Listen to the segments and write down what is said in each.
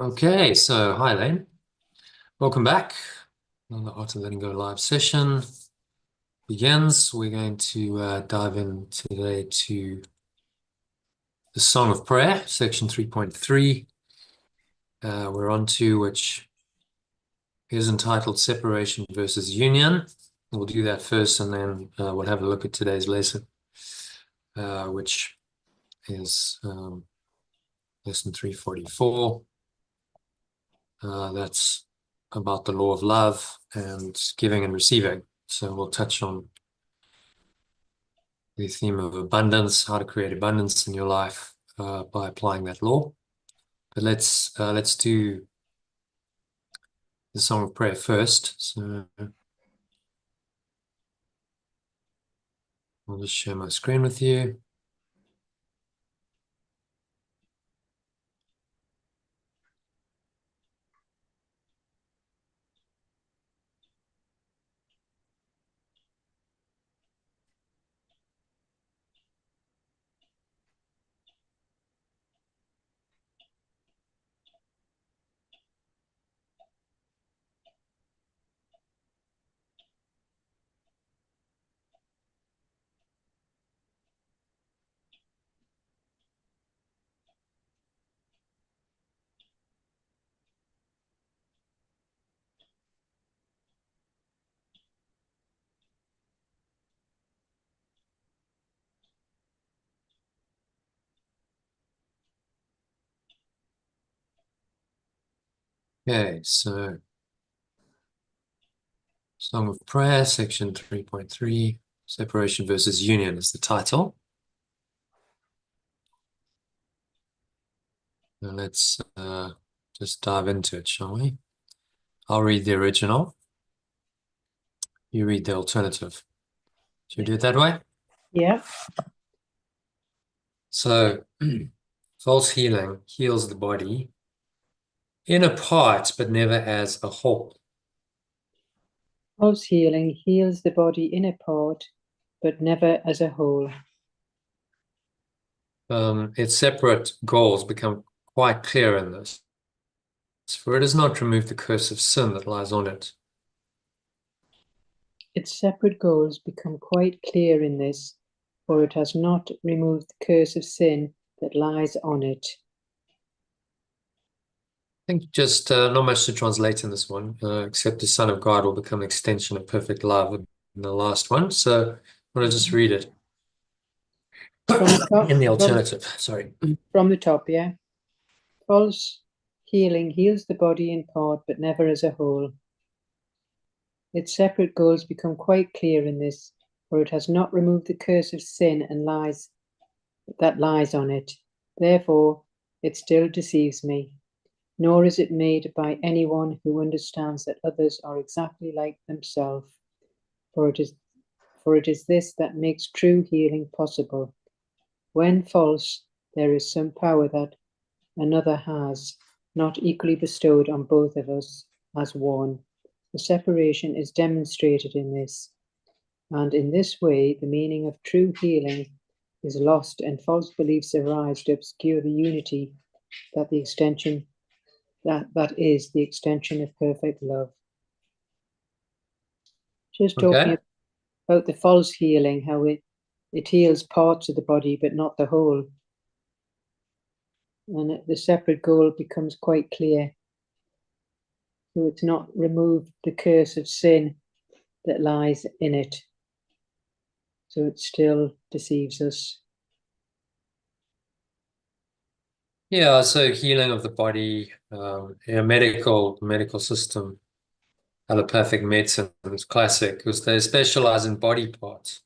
Okay, so hi Lane. Welcome back. Another Art of Letting Go live session begins. We're going to dive in today to the Song of Prayer, section 3.3. We're on to which is entitled Separation versus Union. We'll do that first and then we'll have a look at today's lesson, which is lesson 344. That's about the law of love and giving and receiving. So we'll touch on the theme of abundance, how to create abundance in your life by applying that law. But let's do the Song of Prayer first. So I'll just share my screen with you. Okay, so Song of Prayer, section 3.3, Separation versus Union is the title. Now let's just dive into it, shall we? I'll read the original. You read the alternative. Should we do it that way? Yeah. So, false healing heals the body in a part, but never as a whole. False healing heals the body in a part, but never as a whole. Its separate goals become quite clear in this. For it does not remove the curse of sin that lies on it. Its separate goals become quite clear in this, for it has not removed the curse of sin that lies on it. I think just not much to translate in this one, except the Son of God will become an extension of perfect love in the last one. So I'm going to just read it in the alternative. Sorry. From the top, yeah. False healing heals the body in part, but never as a whole. Its separate goals become quite clear in this, for it has not removed the curse of sin and lies that lies on it. Therefore, it still deceives me. Nor is it made by anyone who understands that others are exactly like themselves, for it is this that makes true healing possible. When false, there is some power that another has, not equally bestowed on both of us as one. The separation is demonstrated in this, and in this way the meaning of true healing is lost and false beliefs arise to obscure the unity that is the extension of perfect love. Just talking about the false healing, how it heals parts of the body but not the whole. And the separate goal becomes quite clear. So it's not removed the curse of sin that lies in it. So it still deceives us. Yeah, so healing of the body, medical system, allopathic medicine is classic because they specialize in body parts.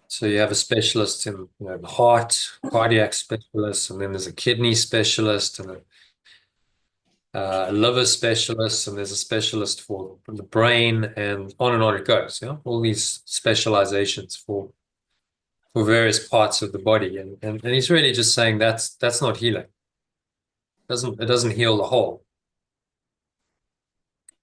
So you have a specialist in the heart, cardiac specialist, and then there's a kidney specialist and a liver specialist, and there's a specialist for the brain, and on it goes. Yeah, all these specializations for various parts of the body, and he's really just saying that's not healing. It doesn't heal the whole.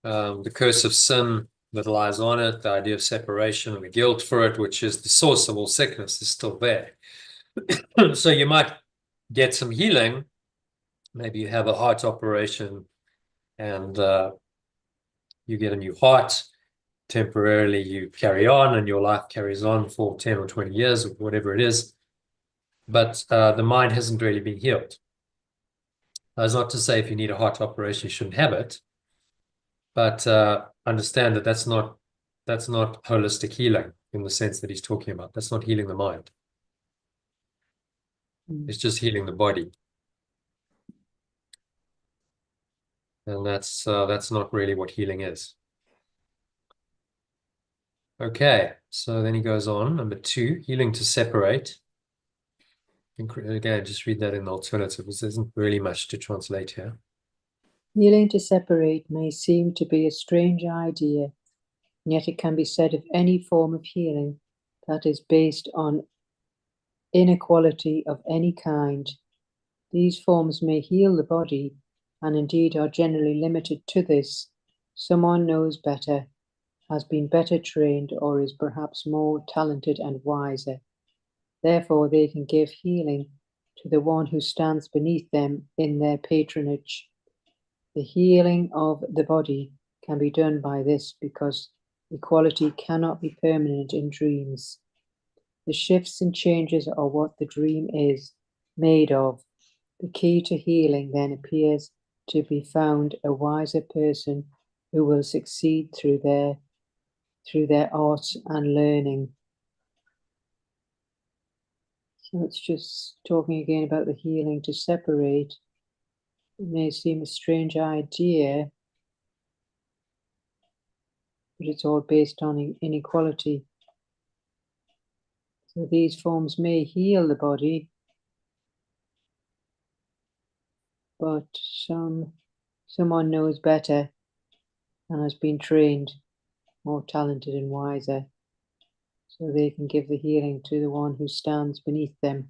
The curse of sin that lies on it, the idea of separation and the guilt for it, which is the source of all sickness, is still there. So you might get some healing maybe you have a heart operation and you get a new heart. Temporarily, you carry on and your life carries on for 10 or 20 years or whatever it is. But the mind hasn't really been healed. That's not to say if you need a heart operation, you shouldn't have it. But understand that that's not holistic healing in the sense that he's talking about. That's not healing the mind. It's just healing the body. And that's not really what healing is. Okay, so then he goes on. Number 2, healing to separate. Again, just read that in the alternative, because there isn't really much to translate here. Healing to separate may seem to be a strange idea, and yet it can be said of any form of healing that is based on inequality of any kind. These forms may heal the body, and indeed are generally limited to this. Someone knows better, has been better trained, or is perhaps more talented and wiser. Therefore, they can give healing to the one who stands beneath them in their patronage. The healing of the body can be done by this because equality cannot be permanent in dreams. The shifts and changes are what the dream is made of. The key to healing then appears to be found a wiser person who will succeed through their art and learning. So it's just talking again about the healing to separate. It may seem a strange idea, but it's all based on inequality. So these forms may heal the body, but someone knows better and has been trained, more talented and wiser, so they can give the healing to the one who stands beneath them.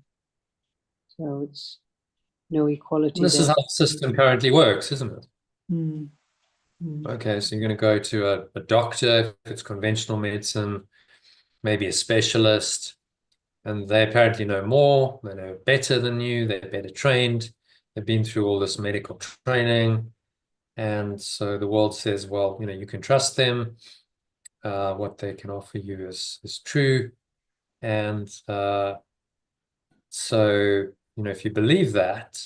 So it's no equality. This is how the system currently works, isn't it? Mm. Mm. Okay, so you're going to go to a doctor if it's conventional medicine, maybe a specialist, and they apparently know more, they know better than you, they're better trained, they've been through all this medical training. And so the world says, well, you can trust them. What they can offer you is true. And so, if you believe that,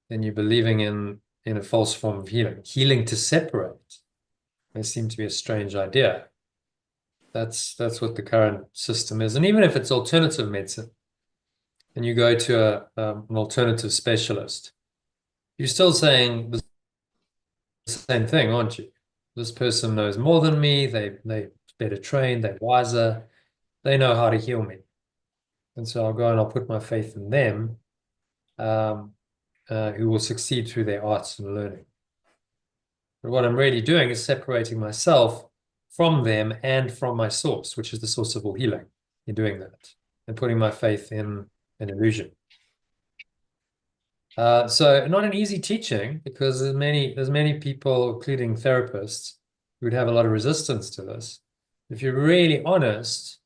then you're believing in a false form of healing. Healing to separate may seem to be a strange idea. That's what the current system is. And even if it's alternative medicine, and you go to an alternative specialist, you're still saying the same thing, aren't you? This person knows more than me. They better trained. They're wiser. They know how to heal me. And so I'll go and I'll put my faith in them, who will succeed through their arts and learning. But what I'm really doing is separating myself from them and from my source, which is the source of all healing, in doing that and putting my faith in an illusion. So not an easy teaching, because there's many people, including therapists, who would have a lot of resistance to this. If you're really honest,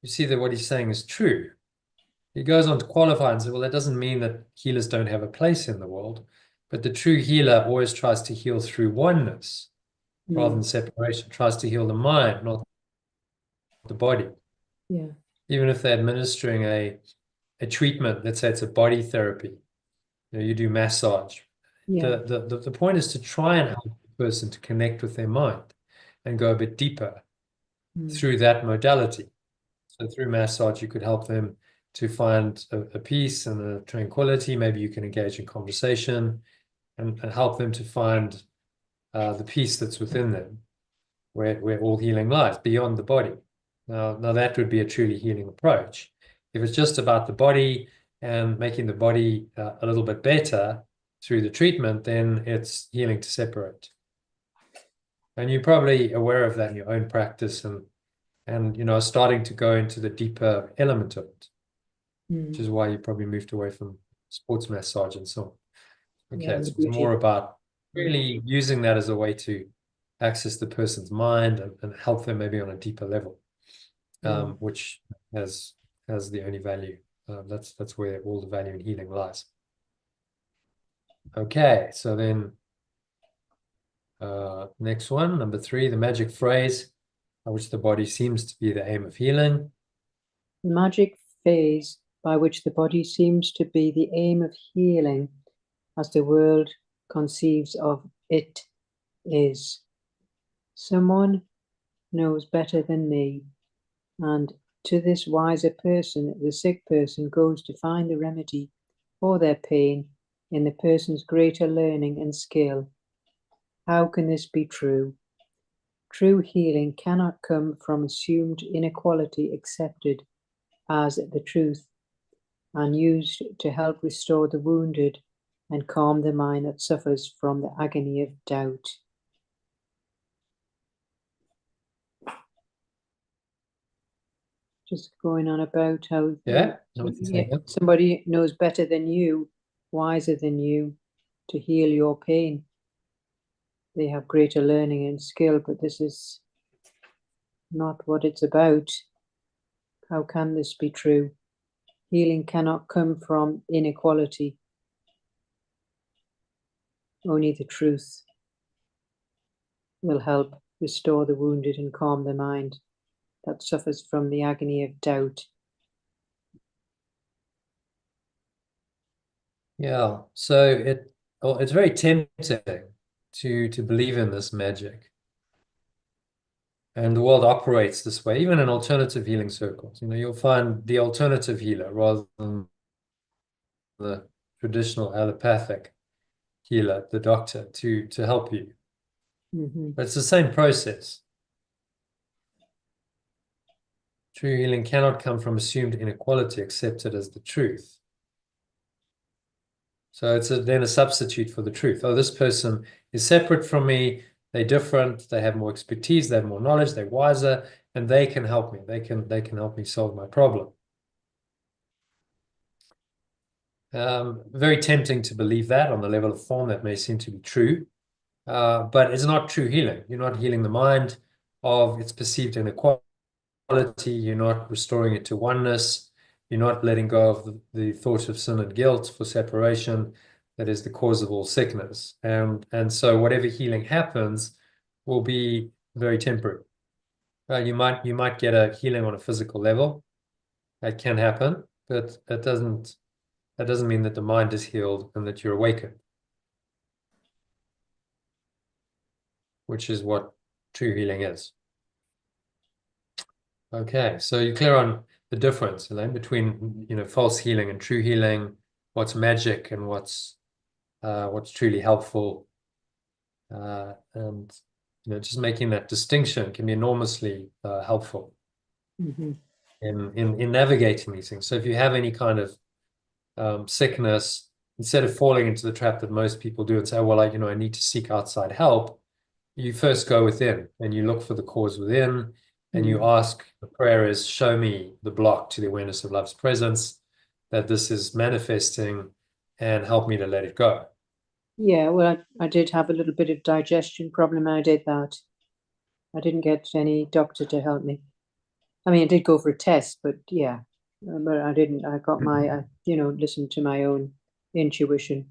you see that what he's saying is true. He goes on to qualify and say, well, that doesn't mean that healers don't have a place in the world, but the true healer always tries to heal through oneness rather than separation, tries to heal the mind, not the body. Yeah. Even if they're administering a treatment, let's say it's a body therapy, you do massage. Yeah. The point is to try and help the person to connect with their mind and go a bit deeper through that modality. So through massage, you could help them to find a peace and a tranquility. Maybe you can engage in conversation and help them to find the peace that's within them, where all healing lies, beyond the body. Now that would be a truly healing approach. If it's just about the body and making the body a little bit better through the treatment, then it's healing to separate. And you're probably aware of that in your own practice and starting to go into the deeper element of it, which is why you probably moved away from sports massage and so on. Okay, it's more about really using that as a way to access the person's mind and help them maybe on a deeper level, which has the only value. That's where all the value in healing lies. Okay, so then next one, number 3, the magic phrase by which the body seems to be the aim of healing. The magic phase by which the body seems to be the aim of healing, as the world conceives of it, is: someone knows better than me, and to this wiser person, the sick person goes to find the remedy for their pain in the person's greater learning and skill. How can this be true? True healing cannot come from assumed inequality accepted as the truth and used to help restore the wounded and calm the mind that suffers from the agony of doubt. Just going on about how somebody knows better than you, wiser than you, to heal your pain. They have greater learning and skill, but this is not what it's about. How can this be true? Healing cannot come from inequality. Only the truth will help restore the wounded and calm the mind that suffers from the agony of doubt. Yeah, so it's very tempting to believe in this magic. And the world operates this way, even in alternative healing circles. You know, you'll find the alternative healer rather than the traditional allopathic healer, the doctor, to help you. But it's the same process. True healing cannot come from assumed inequality accepted as the truth. So it's then a substitute for the truth. Oh, this person is separate from me. They're different. They have more expertise. They have more knowledge. They're wiser, and they can help me. They can help me solve my problem. Very tempting to believe that on the level of form. That may seem to be true, but it's not true healing. You're not healing the mind of its perceived inequality. You're not restoring it to oneness. You're not letting go of the thought of sin and guilt for separation that is the cause of all sickness. And so whatever healing happens will be very temporary. You might get a healing on a physical level. That can happen, but that doesn't mean that the mind is healed and that you're awakened, which is what true healing is. Okay, so you're clear on the difference, Elaine, between false healing and true healing, what's magic and what's truly helpful, and just making that distinction can be enormously helpful in navigating these things. So if you have any kind of sickness, instead of falling into the trap that most people do and say, well, I need to seek outside help, you first go within and you look for the cause within. And you ask, the prayer is, show me the block to the awareness of love's presence, that this is manifesting, and help me to let it go. Yeah, well, I did have a little bit of digestion problem. I did that. I didn't get any doctor to help me. I mean, I did go for a test, but yeah, but I didn't. I got my, listened to my own intuition.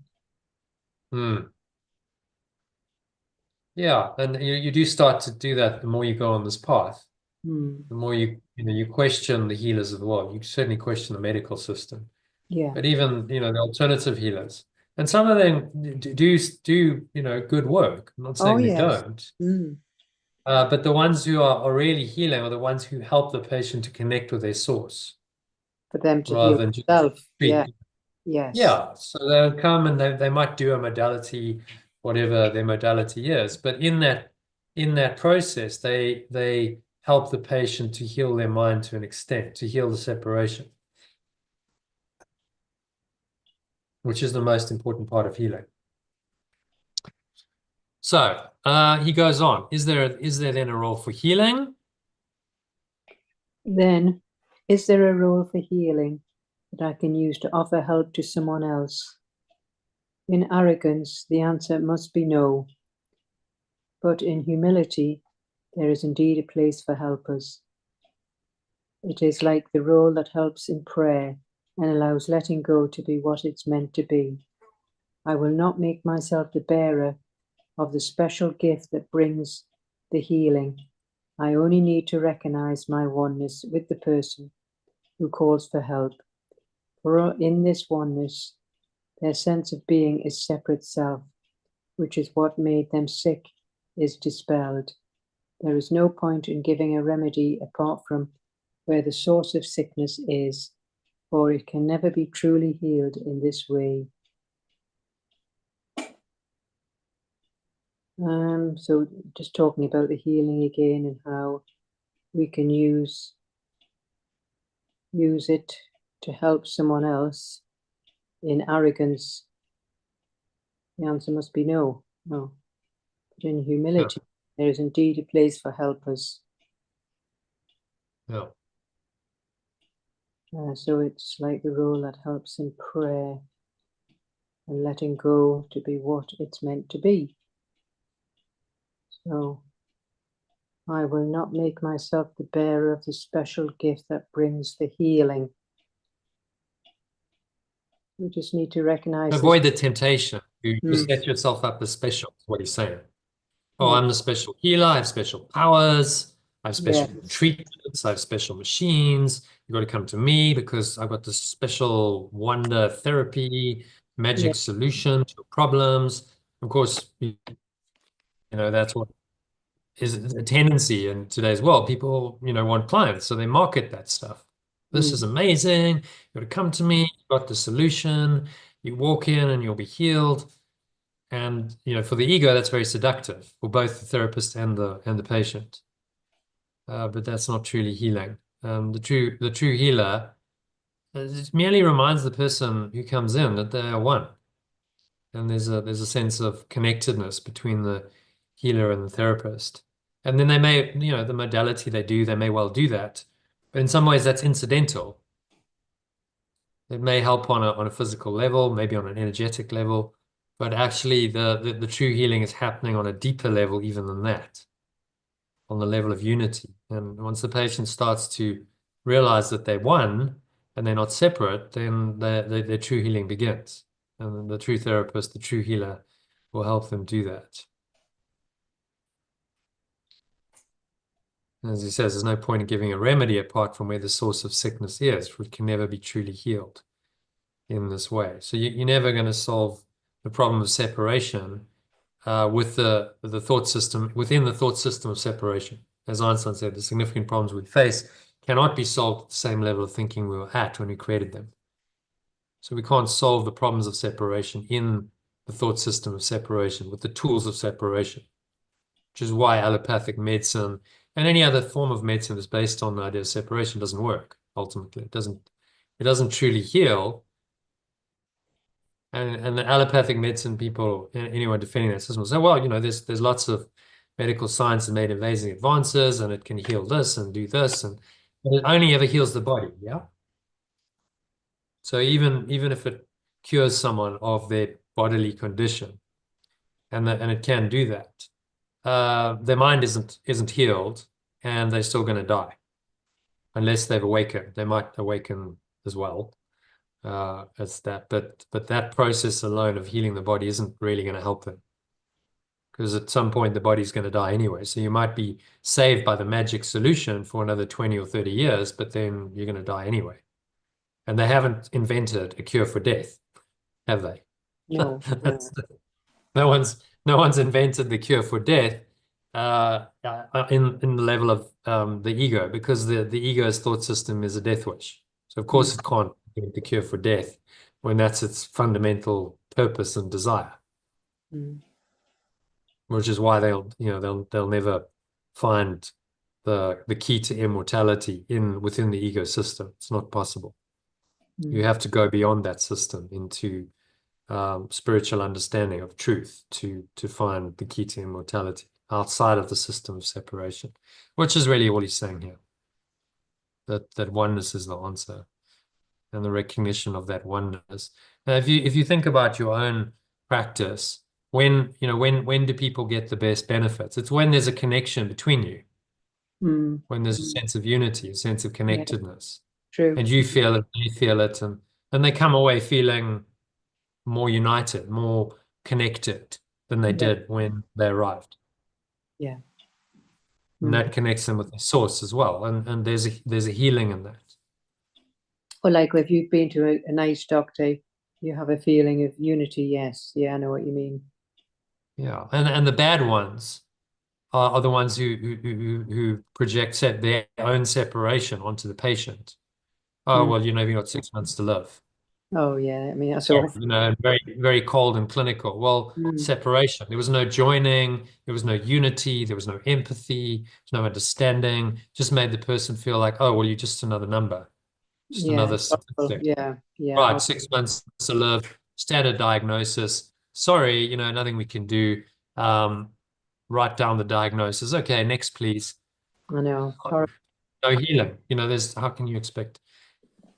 Yeah, and you do start to do that the more you go on this path. The more you question the healers of the world. You certainly question the medical system. Yeah. But even the alternative healers, and some of them do good work. I'm not saying they don't. But the ones who are really healing are the ones who help the patient to connect with their source. For them to rather heal than themselves. just treat. Yeah. Yes. Yeah. So they'll come and they might do a modality, whatever their modality is. But in that process, they help the patient to heal their mind to an extent, to heal the separation, which is the most important part of healing. So he goes on. Is there then a role for healing? Then, is there a role for healing that I can use to offer help to someone else? In arrogance, the answer must be no. But in humility, there is indeed a place for helpers. It is like the role that helps in prayer and allows letting go to be what it's meant to be. I will not make myself the bearer of the special gift that brings the healing. I only need to recognize my oneness with the person who calls for help. For in this oneness, their sense of being is separate self, which is what made them sick, is dispelled. There is no point in giving a remedy apart from where the source of sickness is, for it can never be truly healed in this way. So just talking about the healing again and how we can use it to help someone else. In arrogance, the answer must be no. But in humility, there is indeed a place for helpers. Yeah. So it's like the role that helps in prayer and letting go to be what it's meant to be. So I will not make myself the bearer of the special gift that brings the healing. We just need to recognize Avoid the temptation. You set yourself up as special, is what he's saying. Oh, Yeah. I'm the special healer. I have special powers. I have special Yes. treatments. I have special machines. You've got to come to me because I've got this special wonder therapy, magic solution to your problems. Of course, that's what is a tendency in today's world. People, want clients, so they market that stuff. This is amazing. You've got to come to me. You've got the solution. You walk in and you'll be healed. And for the ego, that's very seductive for both the therapist and the patient. But that's not truly healing. The true healer it merely reminds the person who comes in that they are one, and there's a sense of connectedness between the healer and the therapist. And then they may, the modality they may well do that, but in some ways that's incidental. It may help on a physical level, maybe on an energetic level, but actually the true healing is happening on a deeper level even than that, on the level of unity. And once the patient starts to realize that they're one and they're not separate, then their true healing begins. And the true therapist, the true healer, will help them do that. As he says, there's no point in giving a remedy apart from where the source of sickness is, for it can never be truly healed in this way. So you're never going to solve the problem of separation with the thought system, within the thought system of separation. As Einstein said, the significant problems we face cannot be solved at the same level of thinking we were at when we created them. So we can't solve the problems of separation in the thought system of separation with the tools of separation, which is why allopathic medicine and any other form of medicine that's based on the idea of separation doesn't work. Ultimately, it doesn't truly heal. And the allopathic medicine people, anyone defending that system will say, well, there's lots of medical science that made amazing advances and it can heal this and do this, but it only ever heals the body, yeah? So even if it cures someone of their bodily condition, and it can do that, their mind isn't healed, and they're still going to die unless they've awakened. They might awaken as well. As that, but that process alone of healing the body isn't really going to help them, because at some point the body's going to die anyway. So you might be saved by the magic solution for another 20 or 30 years, but then you're going to die anyway. And they haven't invented a cure for death, have they? No. No one's invented the cure for death in the level of the ego, because the ego's thought system is a death wish. So of course it can't invent the cure for death when that's its fundamental purpose and desire. Which is why they'll never find the key to immortality within the ego system. It's not possible. You have to go beyond that system into spiritual understanding of truth to find the key to immortality outside of the system of separation, which is really all he's saying here. That oneness is the answer, and the recognition of that oneness. Now, if you think about your own practice, when do people get the best benefits? It's when there's a connection between you, when there's a sense of unity, a sense of connectedness, True. and you feel it, they feel it, and they come away feeling more united, more connected than they Yeah. did when they arrived. Yeah. And Mm. that connects them with the source as well. And there's a healing in that. Or like if you've been to a nice doctor, you have a feeling of unity. Yes. Yeah, I know what you mean. Yeah. And the bad ones are the ones who project their own separation onto the patient. Oh, Mm. well, you've got 6 months to live. Oh, yeah. I mean, that's Sorry, awful. very, very cold and clinical. Well, Mm. separation. There was no joining, there was no unity, there was no empathy, there's no understanding. Just made the person feel like, oh, well, you're just another number, just Yeah. another It's awful. statistic. Yeah. Yeah. Right, 6 months to live, standard diagnosis. Sorry, nothing we can do. Um, write down the diagnosis. Okay, next, please. I know. It's horrible. No healing. There's how can you expect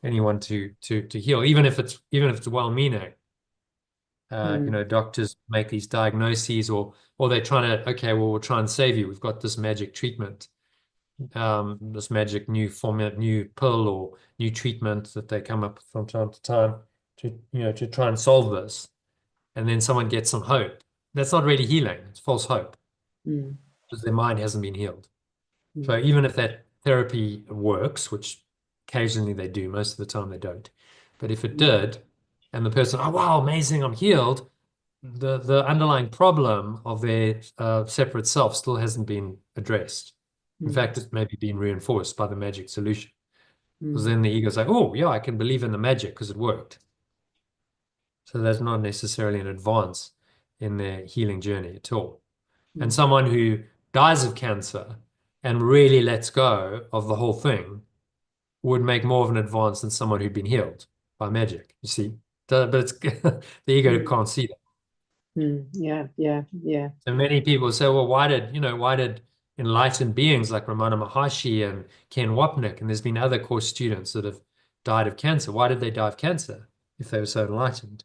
anyone to heal, even if it's well-meaning? Mm. Doctors make these diagnoses, or they're trying to, okay, well, we'll try and save you. We've got this magic treatment, this magic new formula, new pill or new treatment that they come up with from time to time to try and solve this. And then someone gets some hope. That's not really healing. It's false hope Mm. because their mind hasn't been healed. So Mm. even if that therapy works, which occasionally they do, most of the time they don't. But if it Mm. did, and the person, oh wow, amazing, I'm healed, the underlying problem of their separate self still hasn't been addressed. In Mm. fact, it's maybe been reinforced by the magic solution. Because Mm. then the ego's like, oh yeah, I can believe in the magic because it worked. So that's not necessarily an advance in their healing journey at all. And Mm. someone who dies of cancer and really lets go of the whole thing would make more of an advance than someone who'd been healed by magic, you see. But it's the ego Mm. can't see that. Mm. Yeah. Yeah. Yeah. So many people say, well, why did enlightened beings like Ramana Maharshi and Ken Wapnick, and there's been other course students that have died of cancer. Why did they die of cancer if they were so enlightened?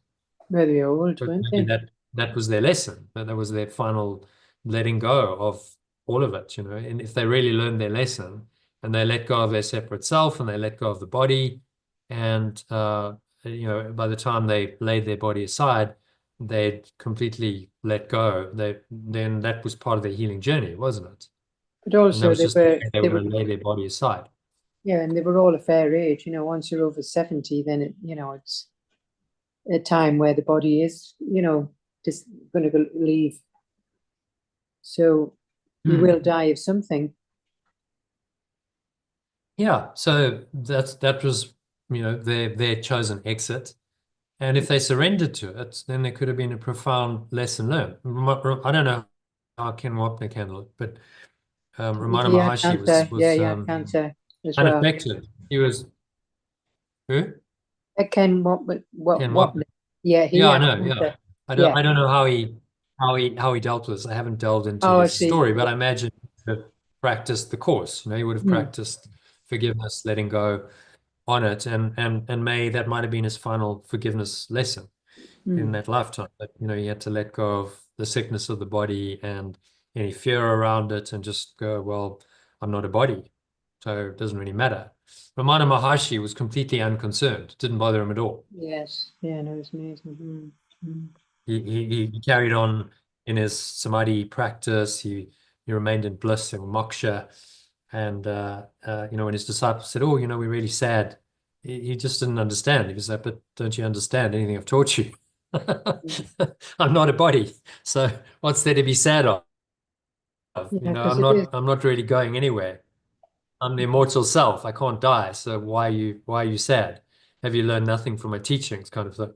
Very old, But weren't maybe they? that was their lesson. That was their final letting go of all of it. And if they really learned their lesson and they let go of their separate self and they let go of the body, and by the time they laid their body aside, they'd completely let go. Then that was part of their healing journey, wasn't it? But And that also was just the way they were going to lay their body aside. yeah, and they were all a fair age. Once you're over 70, then it's a time where the body is, just going to leave. So you Hmm. will die of something. Yeah, so that was their chosen exit. And if they surrendered to it, then there could have been a profound lesson learned. I don't know how Ken Wapnick handled it, but Ramana He had Maharshi cancer. was Yeah, was he had cancer as well. unaffected. He was who? Ken, Ken what? Wapnick. Yeah, he Yeah, I had know. Yeah, cancer. I Yeah. don't know how he dealt with this. I haven't delved into Oh, I his see. story, but I imagine he would have practiced the course. He would have Mm, practiced forgiveness, letting go on it, and may that might have been his final forgiveness lesson in mm, that lifetime. That he had to let go of the sickness of the body and any fear around it, and just go, well, I'm not a body, so it doesn't really matter. Ramana Maharshi was completely unconcerned. It didn't bother him at all. yes. Yeah, no, it's amazing. Mm. He carried on in his samadhi practice. He remained in bliss and moksha. And when his disciples said, "Oh, we're really sad," he just didn't understand. He was like, "But don't you understand anything I've taught you? Mm. I'm not a body, so what's there to be sad of? Yeah, because I'm it is. not really going anywhere. I'm the immortal self. I can't die. So why are you sad? Have you learned nothing from my teachings?" Kind of thing.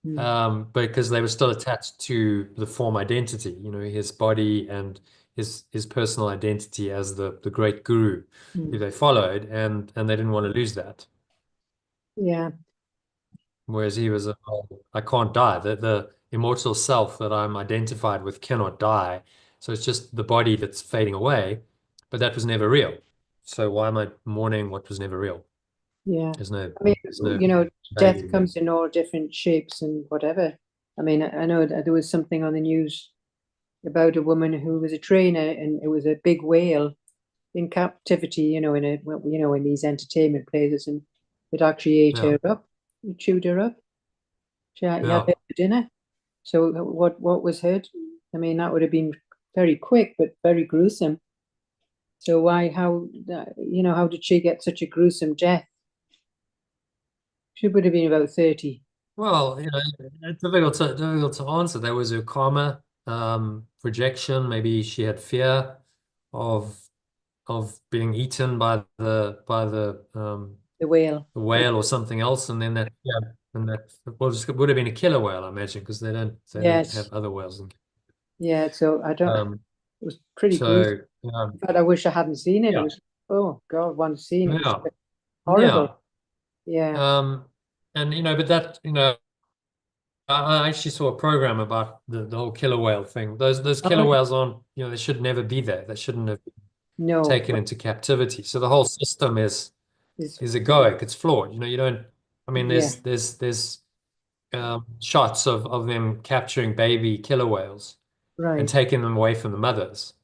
Mm, But because they were still attached to the form identity, his body and his personal identity as the great guru who mm. they followed, and they didn't want to lose that. Yeah. Whereas he was, "Oh, I can't die. The immortal self that I'm identified with cannot die. So it's just the body that's fading away, but that was never real. So why am I mourning what was never real? Yeah. There's no I mean, there's no death value there. comes in all different shapes and whatever. I mean, I know that there was something on the news about a woman who was a trainer and it was a big whale in captivity, in these entertainment places, and it actually ate Yeah, her up, it chewed her up. She had yeah. for dinner. So what was hurt? I mean, that would have been very quick, but very gruesome. So why, how did she get such a gruesome death? She would have been about 30. Well, it's difficult to answer. There was a karma projection. Maybe she had fear of being eaten by The whale. the whale or something else, and then that yeah, and that it would have been a killer whale, I imagine, because they don't have Yes. other whales. Yeah. So I don't, it Um, was pretty gruesome. so In fact, I wish I hadn't seen it. It yeah, was, oh God, one scene. It was yeah, horrible. yeah. Yeah. Um, and but that I actually saw a program about the whole killer whale thing. Those killer Oh, whales aren't, they should never be there. They shouldn't have been no, taken into captivity. So the whole system it's, is egoic. It's flawed. You don't. I mean, yeah, there's shots of them capturing baby killer whales and right, taking them away from the mothers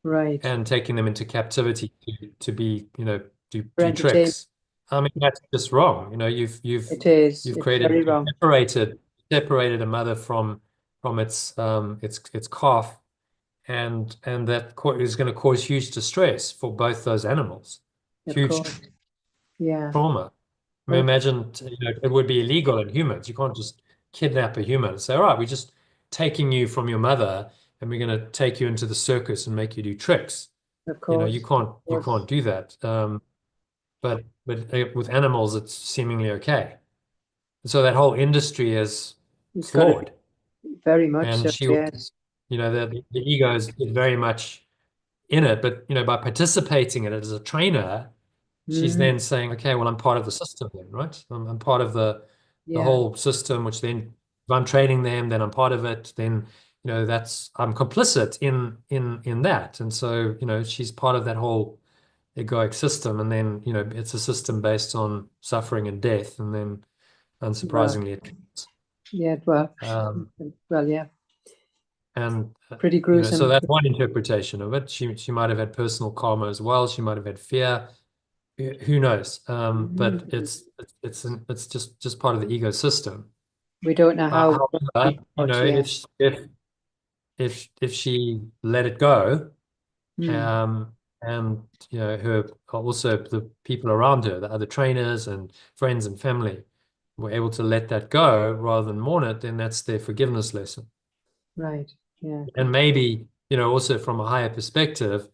right. and taking them into captivity to be, For do entertainment, tricks. I mean, that's just wrong. it is. You've It's created very you've wrong. separated a mother from its calf, and that is going to cause huge distress for both those animals. Of Huge course. Yeah. trauma. I mean, Okay. imagine, it would be illegal in humans. You can't just kidnap a human and say, all right, we're just taking you from your mother and we're going to take you into the circus and make you do tricks. Of You course. Of can't course. do that. But with animals, it's seemingly okay. So that whole industry is It's got to be flawed. very much And so. she, Yes. the ego is very much in it, but by participating in it as a trainer, she's Mm, then saying, okay, well, I'm part of the system then, right? I'm part of the yeah. whole system, which then if I'm training them, then I'm part of it. Then, I'm complicit in that. And so, she's part of that whole egoic system. And then, it's a system based on suffering and death. And then Well, unsurprisingly, it kills. yeah. Well, Um, well, yeah. and Pretty so gruesome. that's one interpretation of it. She might have had personal karma as well. She might have had fear. Who knows? But Mm. it's just part of the ecosystem. We don't know how However, we got. Yeah. if she let it go, Mm, um, and her also the people around her, the other trainers and friends and family, were able to let that go rather than mourn it, then that's their forgiveness lesson. right. Yeah. And maybe, also from a higher perspective,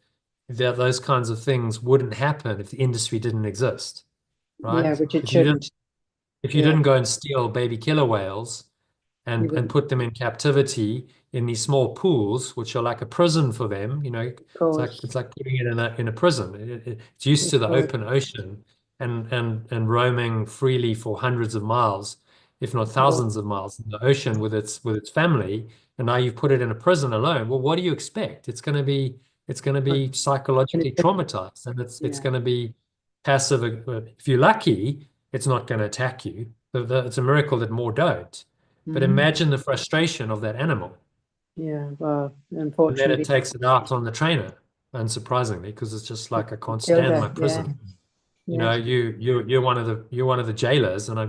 that those kinds of things wouldn't happen if the industry didn't exist, Yeah. right? Which it shouldn't. If you Yeah. didn't go and steal baby killer whales You and wouldn't. put them in captivity in these small pools, which are like a prison for them, Of course. it's like putting it in a prison. It's used Of to the course. open ocean and roaming freely for hundreds of miles, if not Oh, thousands of miles in the ocean with its family. And now you've put it in a prison alone. Well, what do you expect? It's going to be and psychologically it, traumatized, and it's yeah. going to be passive. If you're lucky, it's not going to attack you. It's a miracle that more don't. But Mm, imagine the frustration of that animal. yeah. Well, And then it unfortunately, takes it out on the trainer, unsurprisingly, because it's just like, I it can't killed stand my her. Yeah. prison. Yes. You're one of the jailers, and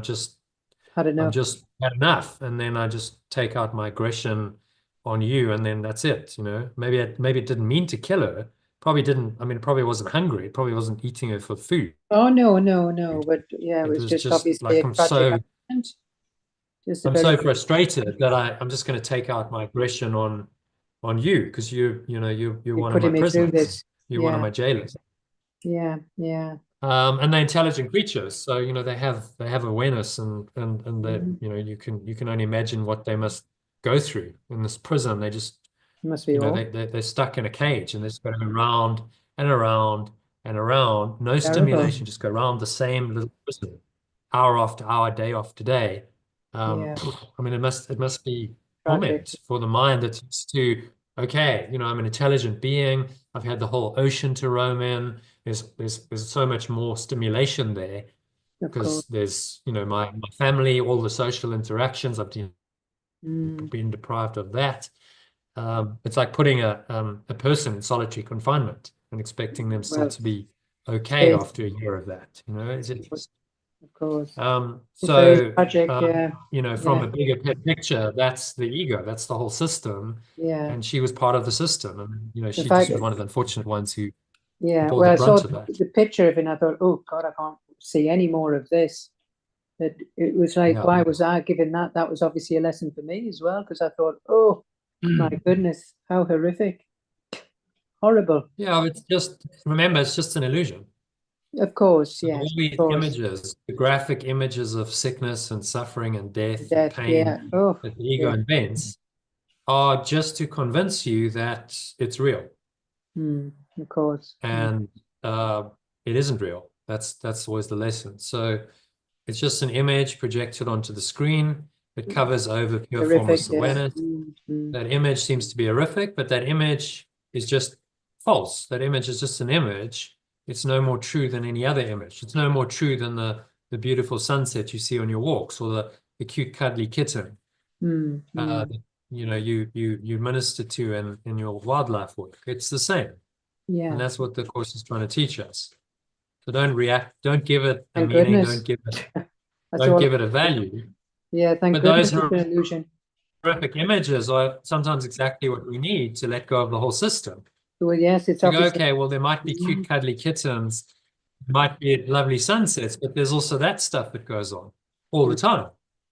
Had I'm enough. just had enough. And then I just take out my aggression on you, and then that's it. Maybe it didn't mean to kill her. Probably didn't. I mean, it probably wasn't hungry. It probably wasn't eating her for food. Oh no, no, no. But yeah, it It was was just just obviously like, a tragic accident. Just a I'm very so frustrated that I'm just going to take out my aggression on you because you're you're one of my putting me through prisoners. this. You're one of Yeah, my jailers. yeah, yeah. And they're intelligent creatures, so they have awareness, and that Mm, you can only imagine what they must go through in this prison. They just must be awful. they're stuck in a cage, and they're just going around and around and around, no Terrible. stimulation, just go around the same little prison, hour after hour, day after day. Yeah, I mean, it must be tragic. torment for the mind that's used to, okay, I'm an intelligent being. I've had the whole ocean to roam in. There's so much more stimulation there Of course. because there's, my family, all the social interactions. I've Mm, been deprived of that. It's like putting a person in solitary confinement and expecting them still well, to be okay stay. after a year of that. Is it just? of course. It's very So, tragic, yeah. from Yeah, a bigger picture, that's the ego, that's the whole system. yeah. And she was part of the system. And, The she just fact, was one of the unfortunate ones who yeah, bore well, the I saw brunt of that. the picture of it and I thought, oh God, I can't see any more of this. That it was like, Yeah. why was I given that? That was obviously a lesson for me as well, because I thought, oh my goodness, how horrific, horrible. Yeah, remember, it's just an illusion. Of course, So yes, all of these course. images, the graphic images of sickness and suffering and death and Death, yeah. pain Oh, that the ego yeah. invents are just to convince you that it's real. Mm, of course. And it isn't real. That's always the lesson. So it's just an image projected onto the screen. It covers over pure Horrific, formless yeah. awareness. That image seems to be horrific, but that image is just false. That image is just an image. It's no more true than any other image. It's no more true than the beautiful sunset you see on your walks or the cute cuddly kitten that, you minister to in your wildlife work. It's the same. And Yeah. that's what the course is trying to teach us. So don't react, don't give it a Thank meaning, goodness. That's don't all. give it a value. Yeah, thank But goodness those it's an illusion. horrific images are sometimes exactly what we need to let go of the whole system. Well, yes, it's To go, obviously. okay, well, there might be cute, cuddly kittens, might be lovely sunsets, but there's also that stuff that goes on all the time.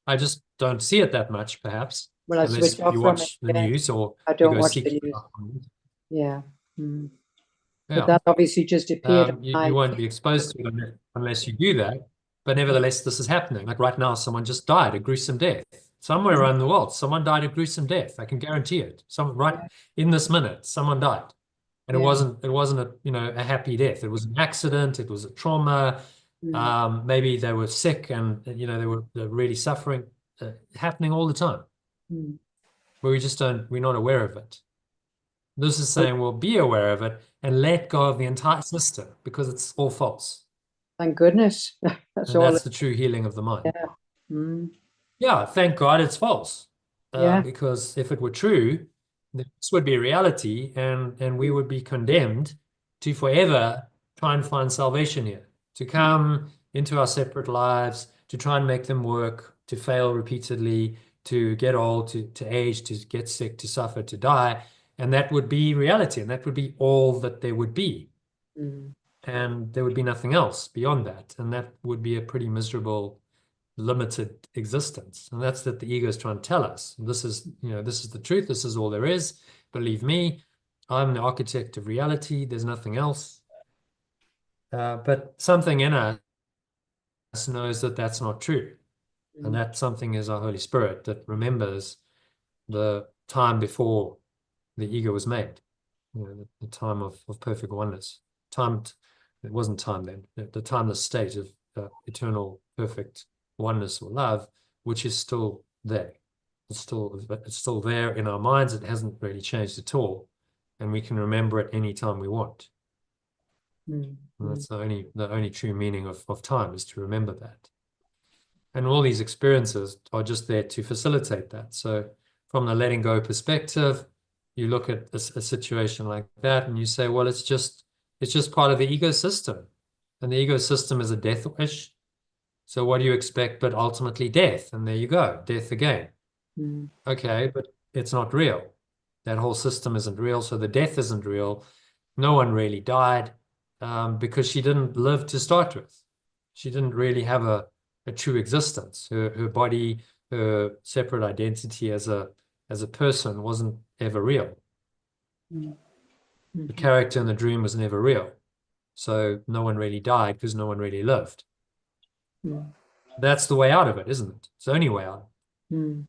I just don't see it that much, perhaps, Well, I unless switch off you from it. watch the Yeah, news or I you don't go watch the seeking news. out on it. Yeah. Mm. But Yeah. that obviously just appeared on You my. won't be exposed to it unless you do that. But nevertheless, this is happening. Like right now, someone just died a gruesome death. Somewhere around the world, someone died a gruesome death. I can guarantee it. Right Yeah. in this minute, someone died. And Yeah. it wasn't a happy death. It was an accident, it was a trauma. Mm. Maybe they were sick and they're really suffering. Happening all the time. Mm. But we're not aware of it. This is Well, saying, well, be aware of it and let go of the entire system because it's all false. thank goodness. That's And all. that's the true healing of the mind. Yeah. Mm. Yeah, thank God it's false. Yeah. Because if it were true, this would be reality and we would be condemned to forever try and find salvation here, to come into our separate lives, to try and make them work, to fail repeatedly, to get old, to age, to get sick, to suffer, to die. And that would be reality. And that would be all that there would be. Mm. And there would be nothing else beyond that. And that would be a pretty miserable, limited existence. And that's that the ego is trying to tell us. This is the truth. This is all there is. Believe me, I'm the architect of reality. There's nothing else. But something in us knows that that's not true. And Mm. that something is our Holy Spirit that remembers the time before the ego was made, the time of perfect oneness. It wasn't time then, the timeless state of eternal perfect oneness or love, which is still there. It's still there in our minds. It hasn't really changed at all. And we can remember it any time we want. Mm. And that's the only true meaning of time is to remember that. And all these experiences are just there to facilitate that. So from the letting go perspective, you look at a situation like that and you say, well, it's just part of the ecosystem. And the ecosystem is a death wish. So what do you expect but ultimately death? And there you go, death again. Mm. Okay, but it's not real. That whole system isn't real, so the death isn't real. No one really died because she didn't live to start with. She didn't really have a true existence. Her body, her separate identity as a person wasn't ever real. Mm. The Mhm. character in the dream was never real. So no one really died because no one really lived. Mm. That's the way out of it, isn't it? It's the only way out. Mm.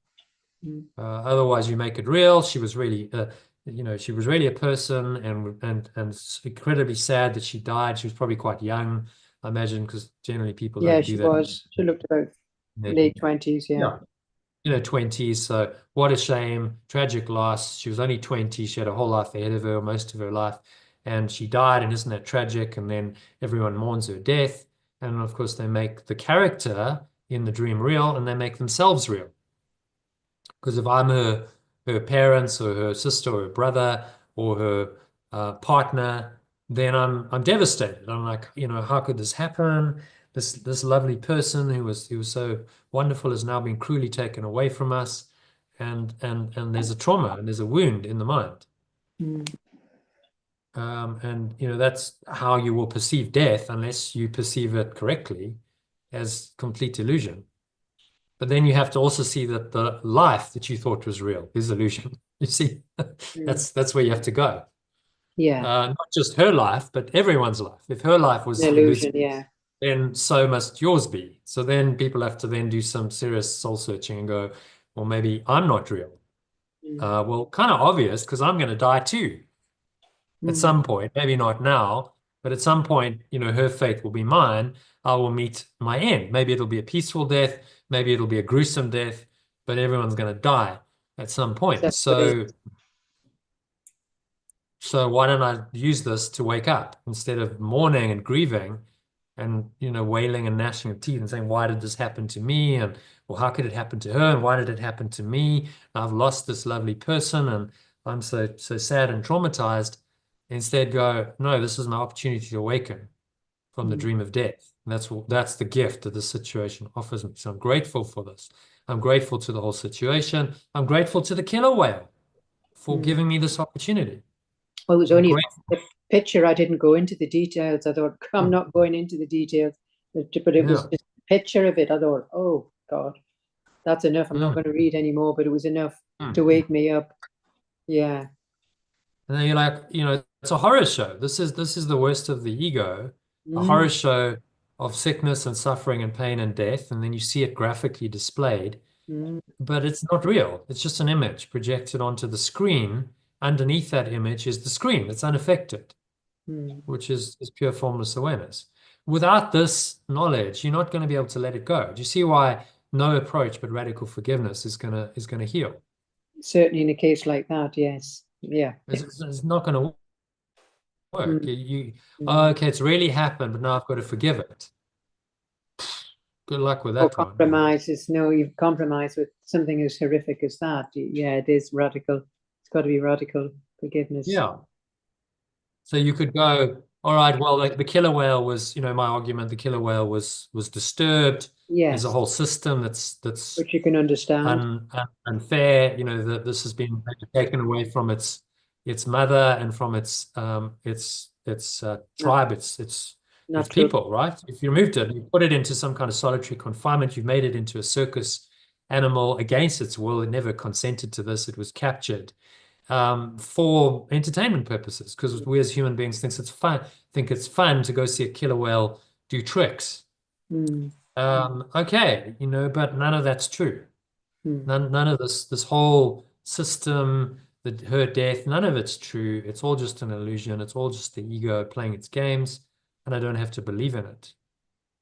Mm. Otherwise, you make it real. She was really, she was really a person, and it's incredibly sad that she died. She was probably quite young, I imagine, because generally people Yeah, don't do she that. was. She looked about Yeah, late 20s. Yeah. yeah, 20s. So what a shame, tragic loss. She was only 20. She had a whole life ahead of her, most of her life, and she died. And isn't that tragic? And then everyone mourns her death, and of course they make the character in the dream real, and they make themselves real. Because if I'm her parents or her sister or her brother or her partner, then I'm devastated. I'm like, how could this happen? this lovely person who was so wonderful has now been cruelly taken away from us, and there's a trauma and there's a wound in the mind. Mm. And that's how you will perceive death unless you perceive it correctly as complete illusion. But then you have to also see that the life that you thought was real is illusion. You see, Mm. that's where you have to go. Yeah, Not just her life, but everyone's life. If her life an was illusion. illusory, Yeah. then so must yours be. So then people have to then do some serious soul searching and go, well, maybe I'm not real. Mm. Well, kind of obvious because I'm going to die too at Mm. some point. Maybe not now, but at some point, her fate will be mine. I will meet my end. Maybe it'll be a peaceful death. Maybe it'll be a gruesome death, but everyone's going to die at some point. That's what it. So why don't I use this to wake up instead of mourning and grieving and wailing and gnashing of teeth and saying, why did this happen to me? And well, how could it happen to her? And why did it happen to me? I've lost this lovely person and I'm so sad and traumatized. Instead go, no, this is my opportunity to awaken from the Mm. dream of death. And that's the gift that this situation offers me. So I'm grateful for this. I'm grateful to the whole situation. I'm grateful to the killer whale for Mm. giving me this opportunity. Well, it was I'm only grateful. the picture. I didn't go into the details. I thought, I'm not going into the details. But it was Yeah. just a picture of it. I thought, oh God, that's enough. I'm not Mm. going to read anymore, but it was enough to Mm. wake me up. Yeah. And then you're like, it's a horror show. This is the worst of the ego, a Mm. horror show of sickness and suffering and pain and death. And then you see it graphically displayed, Mm. but it's not real. It's just an image projected onto the screen. Underneath that image is the screen. It's unaffected, Mm. which is pure formless awareness. Without this knowledge, you're not going to be able to let it go. Do you see why no approach but radical forgiveness is gonna heal? Certainly in a case like that, yes. Yeah. It's not going to work. Mm. Oh, Mm. okay, it's really happened, but now I've got to forgive it. Good luck with Or that one. compromise is no, you've compromised with something as horrific as that. Yeah, it is radical. It's got to be radical forgiveness. Yeah. So you could go, all right, well, like the killer whale was, my argument, the killer whale was disturbed. There's a Yes, whole system that's which you can understand. unfair, that this has been taken away from its mother and from its Nat- tribe, its Natural. people, right? If you removed it, you put it into some kind of solitary confinement, you've made it into a circus animal against its will. It never consented to this. It was captured for entertainment purposes because we as human beings think it's fun to go see a killer whale do tricks. Mm. Okay, but none of that's true. Mm. None of this whole system, her death, none of it's true. It's all just an illusion. It's all just the ego playing its games, and I don't have to believe in it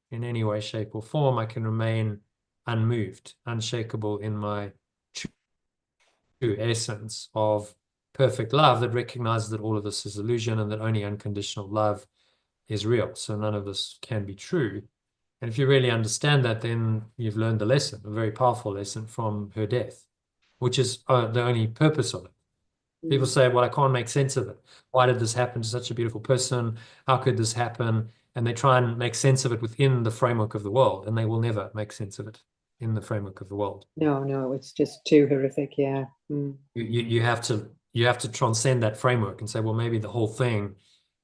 in any way, shape, or form. I can remain unmoved, unshakable in my true essence of perfect love that recognizes that all of this is illusion and that only unconditional love is real. So none of this can be true. And if you really understand that, then you've learned the lesson, a very powerful lesson from her death, which is the only purpose of it. People Mm. say, well, I can't make sense of it. Why did this happen to such a beautiful person? How could this happen? And they try and make sense of it within the framework of the world, and they will never make sense of it in the framework of the world. No, no, it's just too horrific. Yeah. Mm. You have to transcend that framework and say, well, maybe the whole thing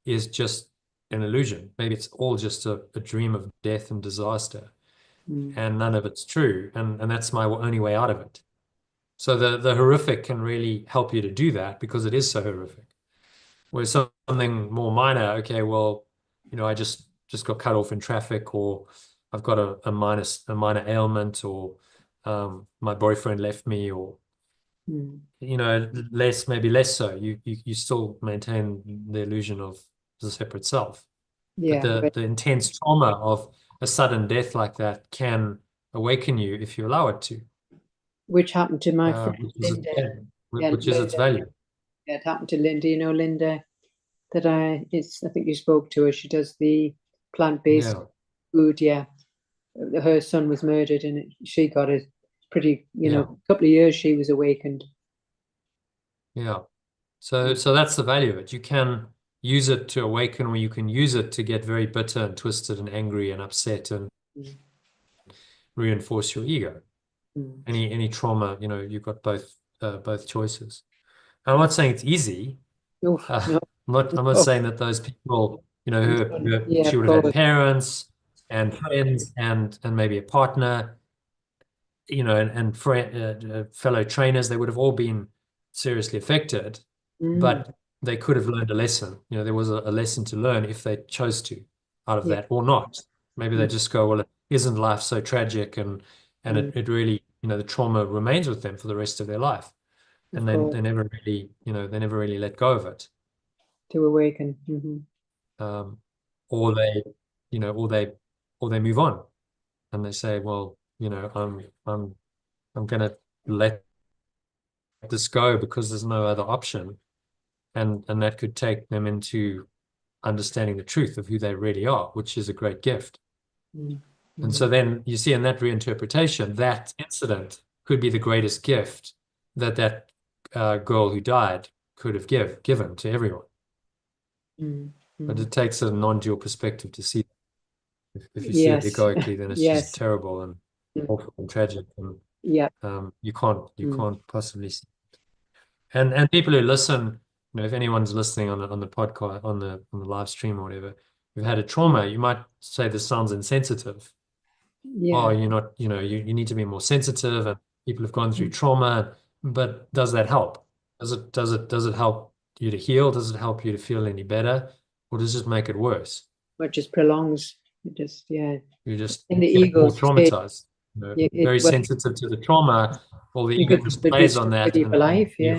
is just an illusion. Maybe it's all just a dream of death and disaster, Mm. and none of it's true. And that's my only way out of it. So the horrific can really help you to do that because it is so horrific. Whereas something more minor, okay, well, I just got cut off in traffic, or I've got a minor ailment, or my boyfriend left me, or Mm. maybe less so. You still maintain the illusion of the separate self. But Yeah, the intense trauma of a sudden death like that can awaken you if you allow it to, which happened to my friend which is its Linda. value. Yeah, Which is its Linda. value. Yeah, it happened to Linda. You know, Linda, that I think you spoke to her. She does the plant-based Yeah, food. Yeah, her son was murdered, and she got a pretty, yeah, couple of years she was awakened. yeah. So that's the value of it. You can use it to awaken, or you can use it to get very bitter and twisted and angry and upset and mm, reinforce your ego. mm. Any trauma, you've got both choices. I'm not saying it's easy. Oof, no, I'm not no. saying that those people, Yeah, she of would have had course. parents and friends and maybe a partner, and fellow trainers. They would have all been seriously affected, Mm, but they could have learned a lesson. There was a lesson to learn if they chose to out of yeah, that, or not. Maybe they mm, just go, well, isn't life so tragic? And mm, it really, the trauma remains with them for the rest of their life. of And then course. they never really, they never really let go of it. To awaken. Hmm. Um, or they, you know, or they move on and they say, well, I'm gonna let this go because there's no other option. And that could take them into understanding the truth of who they really are, which is a great gift. Mm, And mm, so then you see in that reinterpretation, that incident could be the greatest gift that girl who died could have given to everyone. mm, But mm. it takes a non-dual perspective to see. If you see it Yes, egoically, then it's just yes. terrible and Mm, awful and tragic, and yeah. you Mm, can't possibly see. And people who listen, if anyone's listening on the podcast, on the live stream or whatever, who've had a trauma, you might say this sounds insensitive. Oh, yeah. you're not, you need to be more sensitive, and people have gone through Mm, trauma. But does that help? Does it help you to heal? Does it help you to feel any better? Or does it make it worse? but just prolongs. It just, yeah. You just In the get more ego's state, traumatized. it Very well, sensitive to the trauma. Well, the you ego could just plays reduce on to that, ready for and life. Yeah.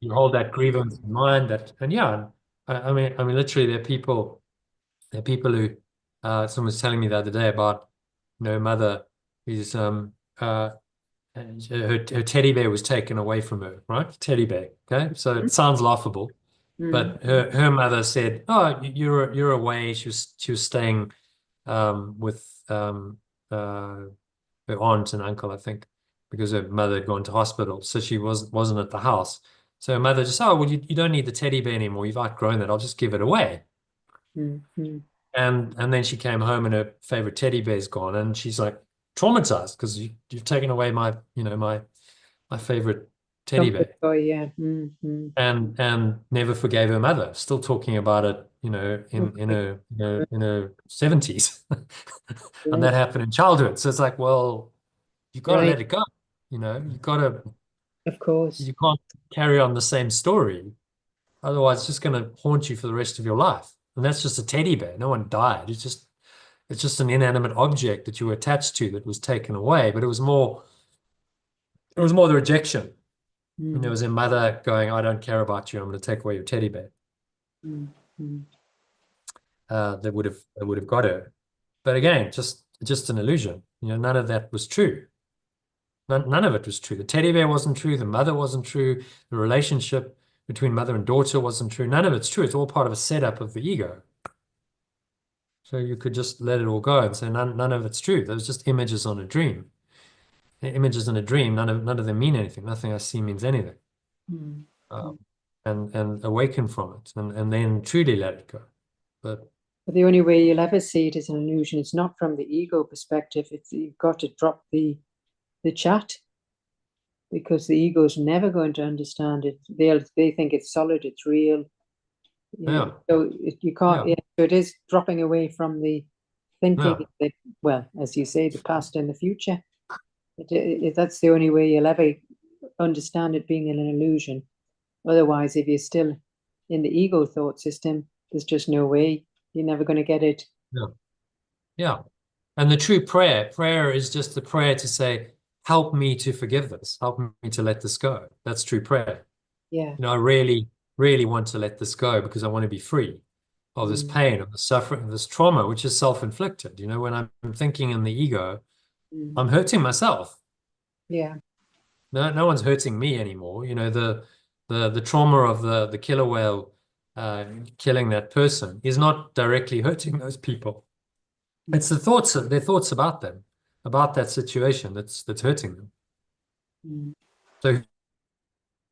you hold that grievance in mind. And yeah, I mean, literally, there are people who, someone was telling me the other day about, mother who's her teddy bear was taken away from her, right? Teddy bear. Okay, so it sounds laughable, Mm, but her mother said, "Oh, you're away." She was staying with uh, her aunt and uncle, I think, because her mother had gone to hospital, so she wasn't at the house. So her mother just, "Oh, well, you don't need the teddy bear anymore. You've outgrown it. I'll just give it away." mm, mm. And then she came home and her favorite teddy bear's gone, and she's like traumatized because you've taken away my favorite teddy Comfort bear, toy. Yeah. Mm, mm. and never forgave her mother. Still talking about it, in Okay. her 70s, and Right. that happened in childhood. So it's like, well, you got to Right. let it go. Of course. You can't carry on the same story. Otherwise, it's just going to haunt you for the rest of your life. And that's just a teddy bear. No one died. It's just an inanimate object that you were attached to that was taken away. But it was more the rejection. And there Mm, was a mother going, "I don't care about you. I'm going to take away your teddy bear." mm, mm, That would have got her. But again, just an illusion. None of that was true. None of it was true. The teddy bear wasn't true. The mother wasn't true. The relationship between mother and daughter wasn't true. None of it's true. It's all part of a setup of the ego. So you could just let it all go and say none of it's true. Those just images on a dream. Images in a dream, none of them mean anything. Nothing I see means anything. mm, mm. Um, and awaken from it, and then truly let it go. But But the only way you'll ever see it is an illusion. It's not from the ego perspective. It's you've got to drop the chat because the ego is never going to understand it. They think it's solid, it's real. Yeah. yeah, So you can't. yeah, Yeah, so it is dropping away from the thinking yeah, that, well, as you say, the past and the future. That's the only way you'll ever understand it being an illusion. Otherwise, if you're still in the ego thought system, there's just no way you're never going to get it. yeah, yeah. And the true prayer is just the prayer to say, "Help me to forgive this. Help me to let this go." That's true prayer. Yeah. I really, really want to let this go because I want to be free of this Mm, pain, of the suffering, of this trauma, which is self-inflicted. When I'm thinking in the ego, mm. I'm hurting myself. Yeah. No one's hurting me anymore. The trauma of the killer whale killing that person is not directly hurting those people. It's their thoughts about them, about that situation that's hurting them. Mm, So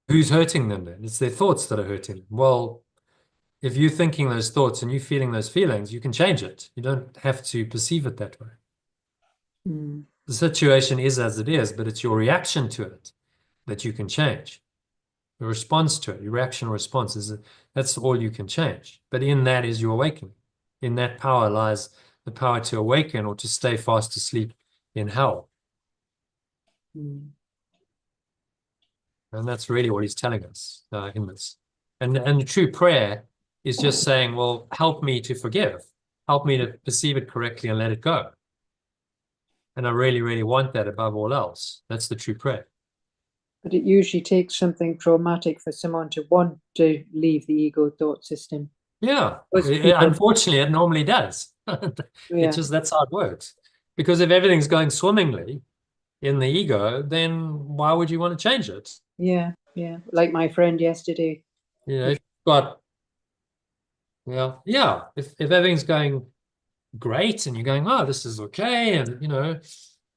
who's hurting them then? It's their thoughts that are hurting them. Well, if you're thinking those thoughts and you're feeling those feelings, you can change it. You don't have to perceive it that way. The situation is as it is, but it's your reaction to it that you can change. Your response to it, your reaction response that's all you can change. But in that is your awakening. In that power lies the power to awaken or to stay fast asleep in hell. And that's really what he's telling us in this. And the true prayer is just saying, well, help me to forgive. Help me to perceive it correctly and let it go. And I really, really want that above all else. That's the true prayer. But it usually takes something traumatic for someone to want to leave the ego thought system. Yeah, People, unfortunately, it normally does. yeah. That's how it works. Because if everything's going swimmingly in the ego, then why would you want to change it? Yeah, yeah. Like my friend yesterday. You know, if you've got, well, yeah, if everything's going great and you're going, oh, this is okay, and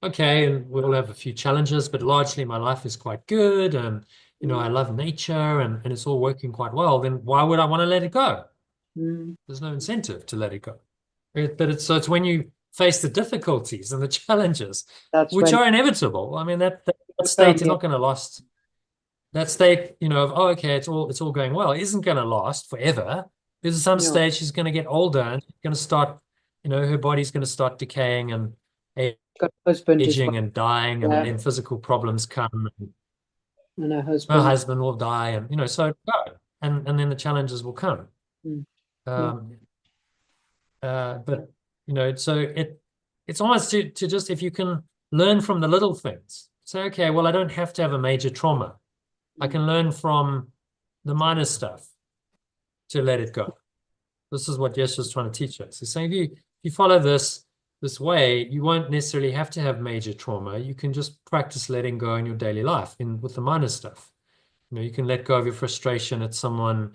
okay, and we'll have a few challenges, but largely my life is quite good, and I love nature, and it's all working quite well, then why would I want to let it go? There's no incentive to let it go. But it's when you face the difficulties and the challenges, which are inevitable. I mean, that state is not going to last. That state, of, oh, okay, it's all going well, isn't going to last forever. Because at some stage she's going to get older and she's going to start, her body's going to start decaying and aging and dying, and then physical problems come. And her husband will die, and so and then the challenges will come. But so it's almost to just, if you can learn from the little things, say, okay, well, I don't have to have a major trauma. I can learn from the minor stuff to let it go. This is what Yeshua's trying to teach us. He's saying if you follow this way, you won't necessarily have to have major trauma. You can just practice letting go in your daily life with the minor stuff. You can let go of your frustration at someone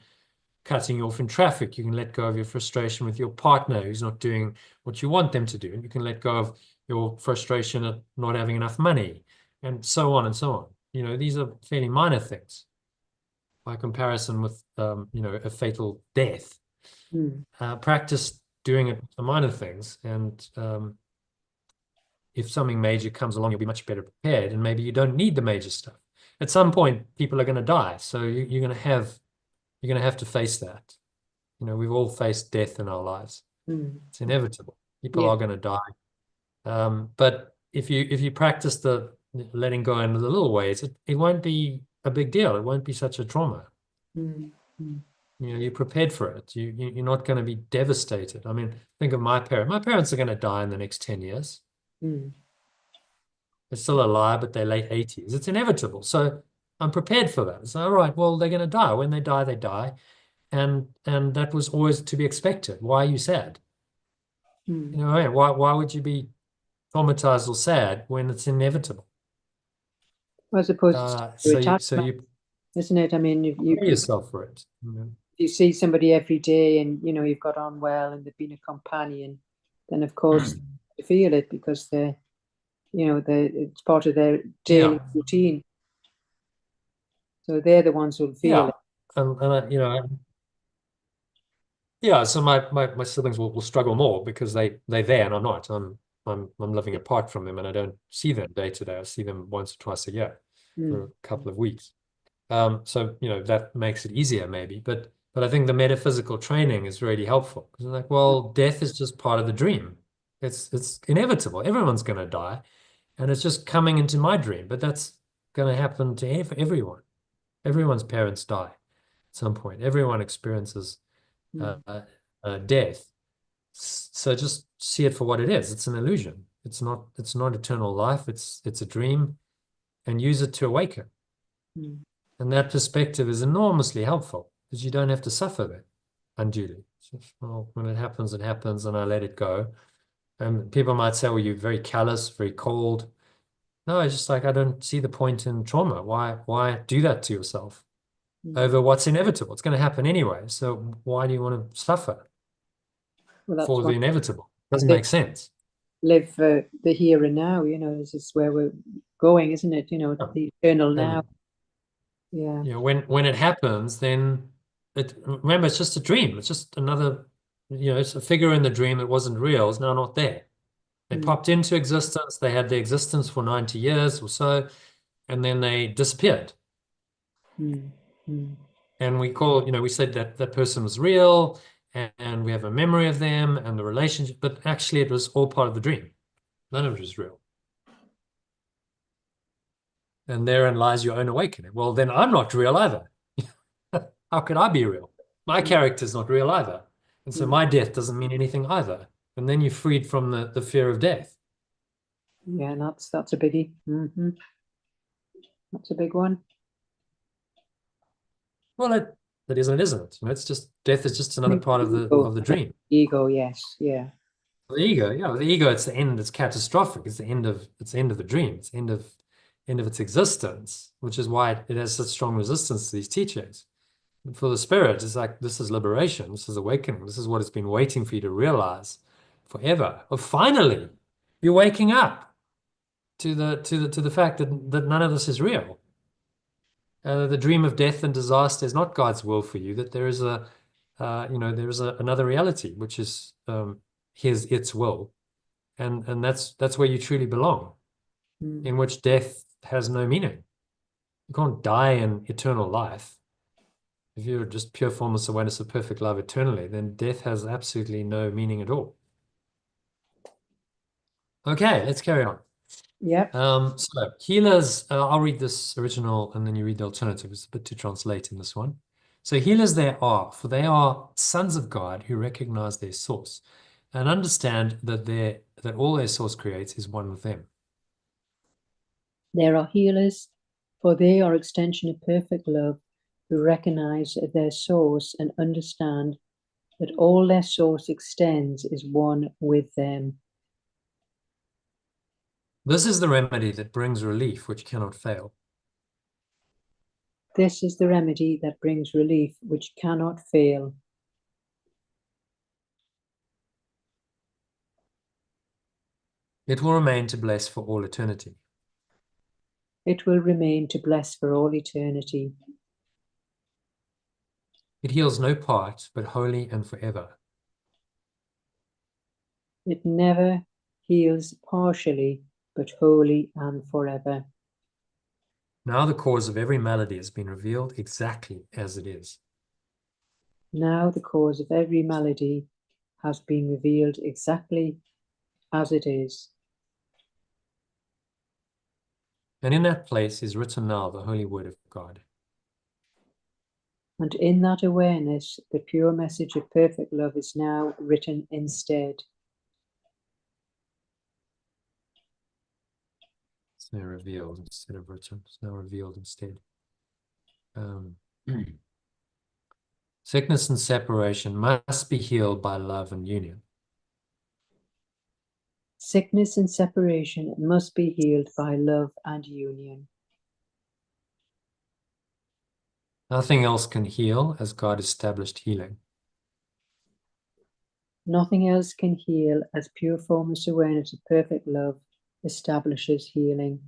cutting you off in traffic. You can let go of your frustration with your partner who's not doing what you want them to do. And you can let go of your frustration at not having enough money, and so on and so on. These are fairly minor things by comparison with, a fatal death. Practice doing it with the minor things, and if something major comes along, you'll be much better prepared, and maybe you don't need the major stuff. At some point, people are going to die, so you're going to have to face that. We've all faced death in our lives. It's inevitable. People are going to die. But if you practice the letting go in the little ways, it won't be a big deal. It won't be such a trauma. You're prepared for it. You're not going to be devastated. I mean, think of my parents. My parents are going to die in the next 10 years. They're still alive, but they're late 80s. It's inevitable. So I'm prepared for that. So, all right, well, they're going to die. When they die, they die. And that was always to be expected. Why are you sad? Why would you be traumatized or sad when it's inevitable? As opposed to attachment, isn't it? I mean, you yourself for it. You see somebody every day, and you've got on well, and they've been a companion. Then, of course, you feel it because it's part of their daily routine. So they're the ones who'll feel it. So my siblings will struggle more because they're there and I'm not. I'm living apart from them, and I don't see them day to day. I see them once or twice a year for a couple of weeks. So that makes it easier maybe, but I think the metaphysical training is really helpful, because like, well, death is just part of the dream. It's inevitable. Everyone's going to die, and it's just coming into my dream. But that's going to happen to everyone. Everyone's parents die at some point. Everyone experiences death. So just see it for what it is. It's an illusion. It's not eternal life. It's a dream, and use it to awaken. And that perspective is enormously helpful, because you don't have to suffer that unduly. So, well, when it happens, and I let it go. And people might say, well, you're very callous, very cold. No, it's just like, I don't see the point in trauma. Why do that to yourself over what's inevitable? It's going to happen anyway. So why do you want to suffer for the inevitable? It doesn't make sense. Live the here and now, this is where we're going, isn't it? The eternal now. When it happens, then remember, it's just a dream. It's just another, it's a figure in the dream that wasn't real. It's now not there. They popped into existence. They had their existence for 90 years or so, and then they disappeared. And we said that that person was real, and we have a memory of them and the relationship, but actually it was all part of the dream. None of it was real. And therein lies your own awakening. Well, then I'm not real either. How could I be real? My character's not real either. And so my death doesn't mean anything either. And then you're freed from the fear of death. Yeah, and that's a biggie. That's a big one. Well, that isn't, isn't it? It's just death is just another part of the dream. Ego, yes, yeah. The ego, yeah, the ego, it's the end, it's catastrophic. It's the end of the dream. It's the end of its existence, which is why it has such strong resistance to these teachings. And for the spirit, it's like, this is liberation, this is awakening, this is what it's been waiting for you to realize forever. Well, finally, you're waking up to the fact that none of this is real. The dream of death and disaster is not God's will for you, that there is another reality, which is its will. And that's where you truly belong, in which death has no meaning. You can't die in eternal life. If you're just pure formless awareness of perfect love eternally, then death has absolutely no meaning at all. Okay, let's carry on. Yep. So healers, I'll read this original and then you read the alternative. It's a bit to translate in this one. So healers there are, for they are sons of God who recognize their source and understand that all their source creates is one with them. There are healers, for they are extension of perfect love, who recognize their source and understand that all their source extends is one with them. This is the remedy that brings relief, which cannot fail. This is the remedy that brings relief, which cannot fail. It will remain to bless for all eternity. It will remain to bless for all eternity. It heals no part, but wholly and forever. It never heals partially, but wholly and forever. Now the cause of every malady has been revealed exactly as it is. Now the cause of every malady has been revealed exactly as it is. And in that place is written now the holy word of God. And in that awareness, the pure message of perfect love is now written instead. It's now revealed instead of written. It's now revealed instead. Sickness and separation must be healed by love and union. Sickness and separation must be healed by love and union. Nothing else can heal as God established healing. Nothing else can heal as pure formless awareness of perfect love establishes healing.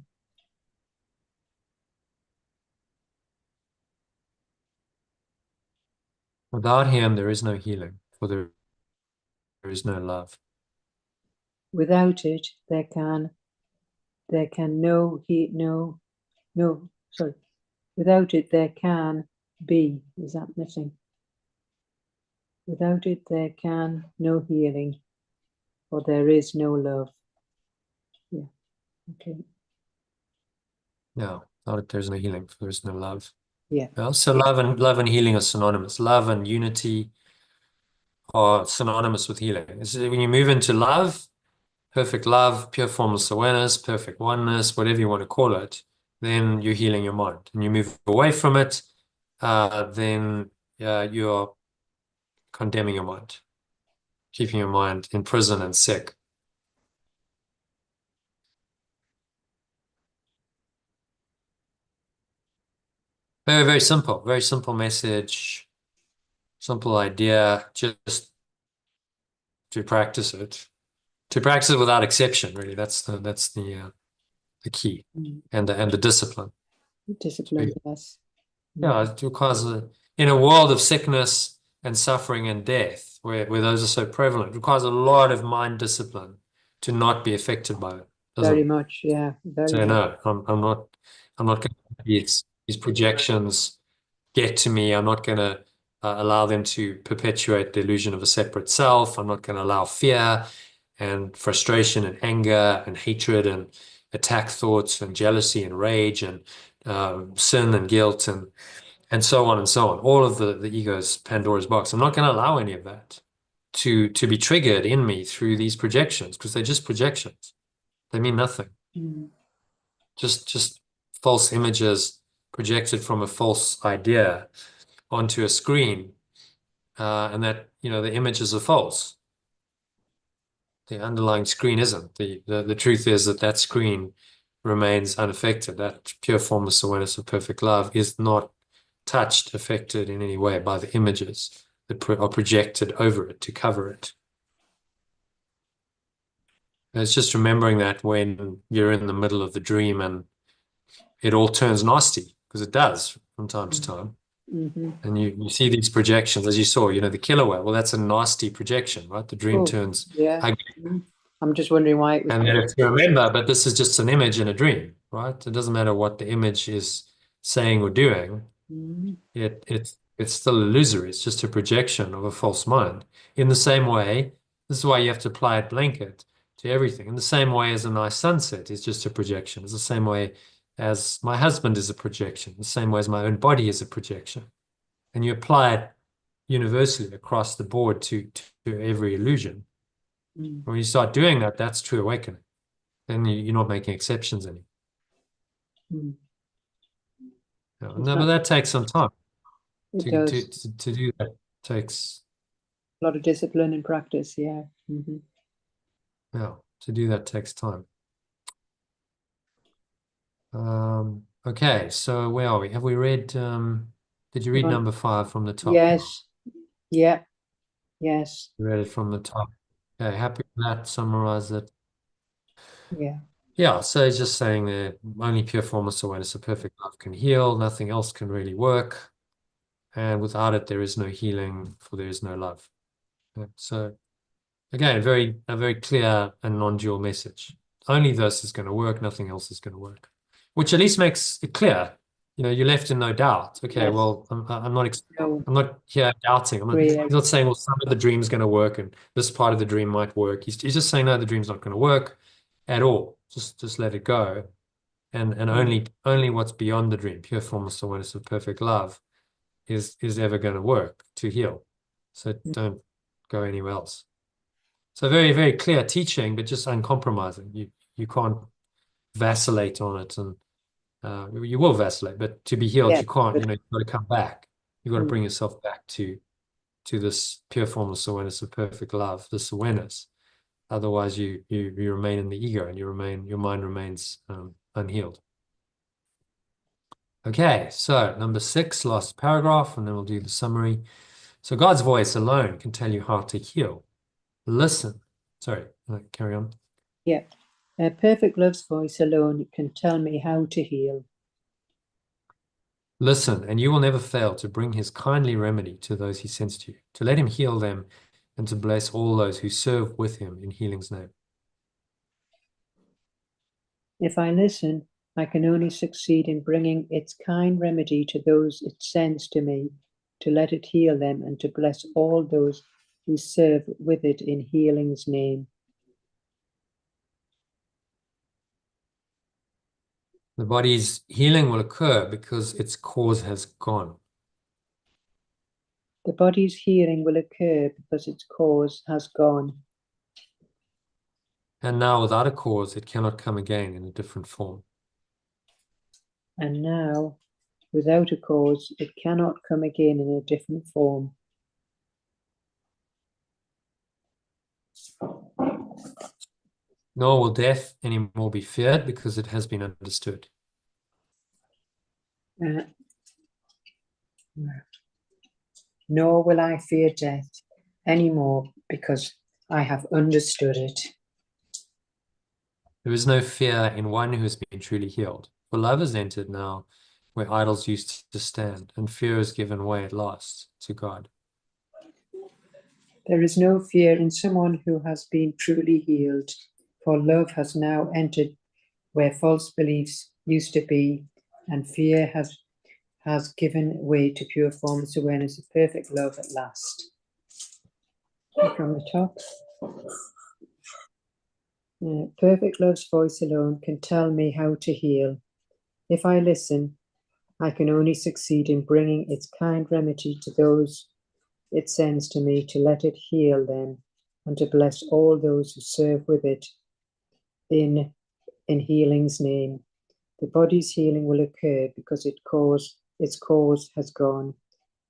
Without him, there is no healing, for there is no love. Without it, there can without it, there can be, is that missing? Without it, there can no healing, or there is no love. Yeah, okay. No, without it, there's no healing, for there is no love. Yeah. Well, so love and healing are synonymous. Love and unity are synonymous with healing. So when you move into love, perfect love, pure formless awareness, perfect oneness, whatever you want to call it, then you're healing your mind. And you move away from it, then you're condemning your mind, keeping your mind in prison and sick. Very, very simple message, simple idea, just to practice it. To practice it without exception, really. That's the key, and the discipline. Discipline, yes. Yeah, it requires in a world of sickness and suffering and death, where those are so prevalent, it requires a lot of mind discipline to not be affected by it, doesn't Very it? much, yeah, very So much. no, I'm not going to let these projections get to me. I'm not going to allow them to perpetuate the illusion of a separate self. I'm not going to allow fear and frustration and anger and hatred and attack thoughts and jealousy and rage and sin and guilt and so on and so on. All of the ego's Pandora's box. I'm not going to allow any of that to be triggered in me through these projections, because they're just projections. They mean nothing. Mm. Just false images projected from a false idea onto a screen, and that, the images are false. The underlying screen isn't. The truth is that screen remains unaffected. That pure formless awareness of perfect love is not touched, affected in any way by the images that are projected over it to cover it. And it's just remembering that when you're in the middle of the dream and it all turns nasty, because it does from time to time. Mm-hmm. And you see these projections, as you saw, the killer whale. Well, that's a nasty projection, right? The dream Oh, turns yeah. ugly. Mm. I'm just wondering why it was. And then if you remember, but this is just an image in a dream, right? It doesn't matter what the image is saying or doing. Mm. It's still illusory. It's just a projection of a false mind. In the same way, this is why you have to apply a blanket to everything. In the same way as a nice sunset is just a projection. It's the same way as my husband is a projection. The same way as my own body is a projection. And you apply it universally across the board to every illusion. Mm. When you start doing that, that's true awakening. Then you're not making exceptions anymore. Mm. No, but that takes some time. It To, does. to do that takes, A lot of discipline and practice, yeah. Mm-hmm. to do that takes time. Okay, so where are we? Have we read, did you read number 5 from the top? Yes, yeah, yes, You read it from the top. Okay, happy with that, summarize it. yeah. Yeah, so it's just saying that only pure formless awareness of perfect love can heal, nothing else can really work. And without it, there is no healing, for there is no love. Yeah, so again, a very clear and non-dual message. Only this is going to work, nothing else is going to work. Which at least makes it clear. You're left in no doubt. Okay, Yes. well, No, I'm not here doubting. great. He's not saying, well, some of the dream's going to work and this part of the dream might work. He's just saying, no, the dream's not going to work at all. Just let it go. And only what's beyond the dream, pure formless awareness of perfect love, is ever going to work to heal. So don't go anywhere else. So very, very clear teaching, but just uncompromising. You can't vacillate on it, and you will vacillate, but to be healed, Yeah, you can't. but You've got to come back. You've got to mm, bring yourself back to this pure formless awareness of perfect love, this awareness. Otherwise, you remain in the ego, and your mind remains unhealed. Okay, so number 6, last paragraph, and then we'll do the summary. So God's voice alone can tell you how to heal. Listen. Sorry, carry on. yeah. Perfect love's voice alone can tell me how to heal. Listen, and you will never fail to bring his kindly remedy to those he sends to you, to let him heal them and to bless all those who serve with him in healing's name. If I listen, I can only succeed in bringing its kind remedy to those it sends to me, to let it heal them and to bless all those who serve with it in healing's name. The body's healing will occur because its cause has gone. The body's healing will occur because its cause has gone. And now, without a cause, it cannot come again in a different form. And now, without a cause, it cannot come again in a different form. Nor will death anymore be feared because it has been understood. Uh, nor will I fear death anymore because I have understood it. There is no fear in one who has been truly healed, for love has entered now where idols used to stand, and fear is given way at last to God. There is no fear in someone who has been truly healed, for love has now entered where false beliefs used to be, and fear has given way to pure formless awareness of perfect love at last. From the top. Perfect love's voice alone can tell me how to heal. If I listen, I can only succeed in bringing its kind remedy to those it sends to me, to let it heal them and to bless all those who serve with it in healing's name. The body's healing will occur because its cause has gone,